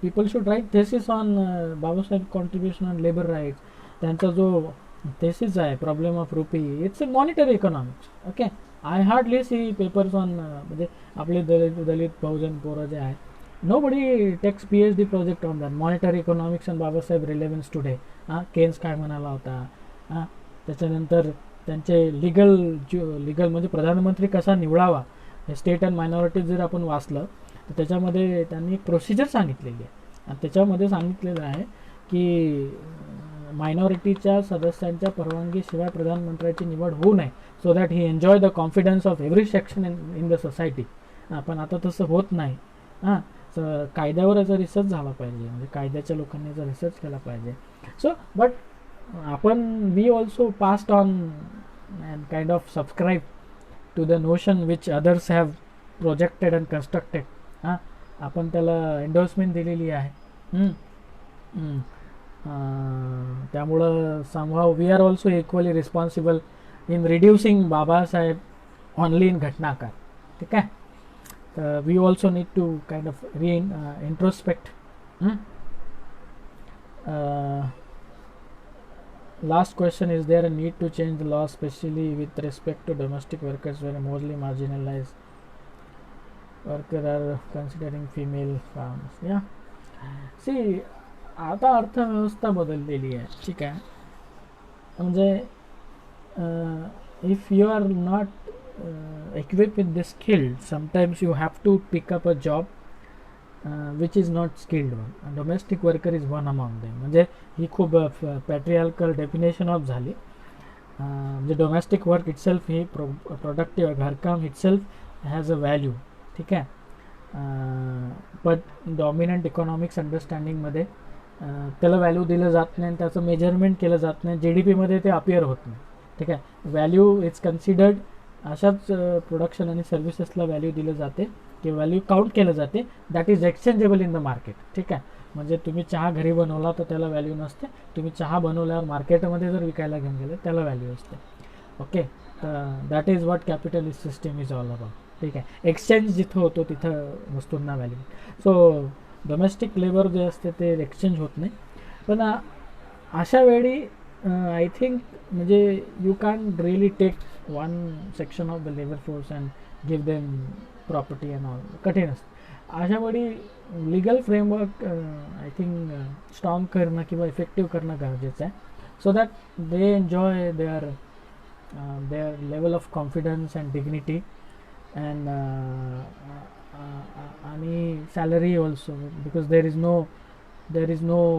people should write thesis on Babasaheb contribution on labour rights. त्यांचा जो थेसिस आहे, problem of rupee, it's a monetary economics. Okay, I hardly see papers on, म्हणजे आपले दलित बहुजन पोरं जे आहे, nobody takes PhD project on that monetary economics and Babasaheb relevance today. हां, Keynes काय म्हणाला होता. हां, त्याच्यानंतर त्यांचे लिगल म्हणजे प्रधानमंत्री कसा निवडावा, हे स्टेट अँड मायनॉरिटीज जर आपण वाचलं तर त्याच्यामध्ये त्यांनी एक प्रोसिजर सांगितलेली आहे, आणि त्याच्यामध्ये सांगितलेलं आहे की मायनॉरिटीच्या सदस्यांच्या परवानगीशिवाय प्रधानमंत्र्याची निवड होऊ नये, so that he enjoy the confidence of every section in the society. पण आता तसं होत नाही. हां, कायद्यावर याचा रिसर्च झाला पाहिजे, म्हणजे कायद्याच्या लोकांनी याचा रिसर्च केला पाहिजे. सो बट आपण we also passed on and kind of subscribe to the notion which others have projected and constructed. हां, आपण त्याला एन्डोर्समेंट दिलेली आहे. त्यामुळं somehow we are also equally responsible in reducing Babasaheb only in घटनाकार. ठीक आहे, तर we also need to kind of introspect. Last question, is there a need to change the law, especially with respect to domestic workers where mostly marginalized worker are considering female farms? Yeah, see, आता अर्थव्यवस्था बदललेली आहे. ठीक आहे, म्हणजे if you are not equipped with the skill, sometimes you have to pick up a job which is not skilled one. A domestic worker is one among them. म्हणजे ही खूप पॅट्रियार्कल definition of झाली. म्हणजे डोमेस्टिक वर्क इटसेल्फ ही productive, घरकाम itself has a value. ठीक आहे, but dominant economics अंडरस्टँडिंगमध्ये त्याला value दिलं जात नाही, आणि त्याचं मेजरमेंट केलं जात नाही, GDPमध्ये ते अपियर होत नाही. ठीक आहे, व्हॅल्यू इज कन्सिडर्ड, अशाच प्रोडक्शन आणि सर्व्हिसेसला व्हॅल्यू दिलं जाते, की व्हॅल्यू काउंट केलं जाते, that is exchangeable in the market. ठीक आहे, म्हणजे तुम्ही चहा घरी बनवला तर त्याला व्हॅल्यू नसते, तुम्ही चहा बनवल्यावर मार्केटमध्ये जर विकायला घेऊन गेले त्याला व्हॅल्यू असते. ओके, तर that is what capitalist system is all about. ठीक आहे, एक्सचेंज जिथं होतो तिथं वस्तूंना व्हॅल्यू. सो डोमेस्टिक लेबर जे असते ते एक्सचेंज होत नाही. पण अशा वेळी आय थिंक म्हणजे you can really take one section of the labour force and give them property and all. कठीण असतं. अशा वेळी legal framework I think strong करणं किंवा इफेक्टिव्ह करणं गरजेचं आहे, so that they enjoy their level of confidence and dignity and आणि salary also, because there is no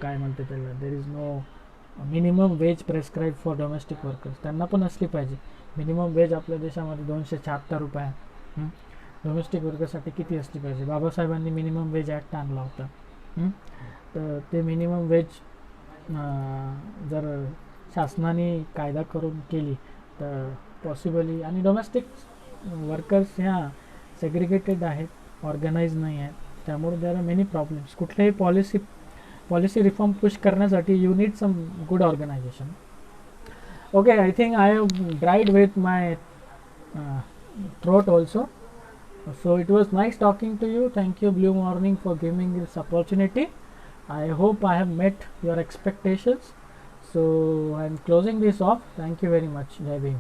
काय म्हणते त्याला, there is no minimum wage prescribe for domestic workers. त्यांना पण असली पाहिजे. मिनिमम वेज आपल्या देशामध्ये 276 रुपये आहे. डोमेस्टिक वर्करसाठी किती असली पाहिजे. बाबासाहेबांनी मिनिमम वेज ॲक्ट आणला होता. तर ते मिनिमम वेज जर शासनाने कायदा करून केली तर पॉसिबली. आणि डोमेस्टिक वर्कर्स ह्या सेग्रिगेटेड आहेत, ऑर्गनाइज नाही आहेत, त्यामुळे देर आर मेनी प्रॉब्लेम्स. कुठल्याही पॉलिसी रिफॉर्म पुश करण्यासाठी you need some good organisation. Okay, I think I have dried with my throat also. So it was nice talking to you. Thank you Blue Morning for giving this opportunity. I hope I have met your expectations. So I'm closing this off. Thank you very much. Jai Bhim.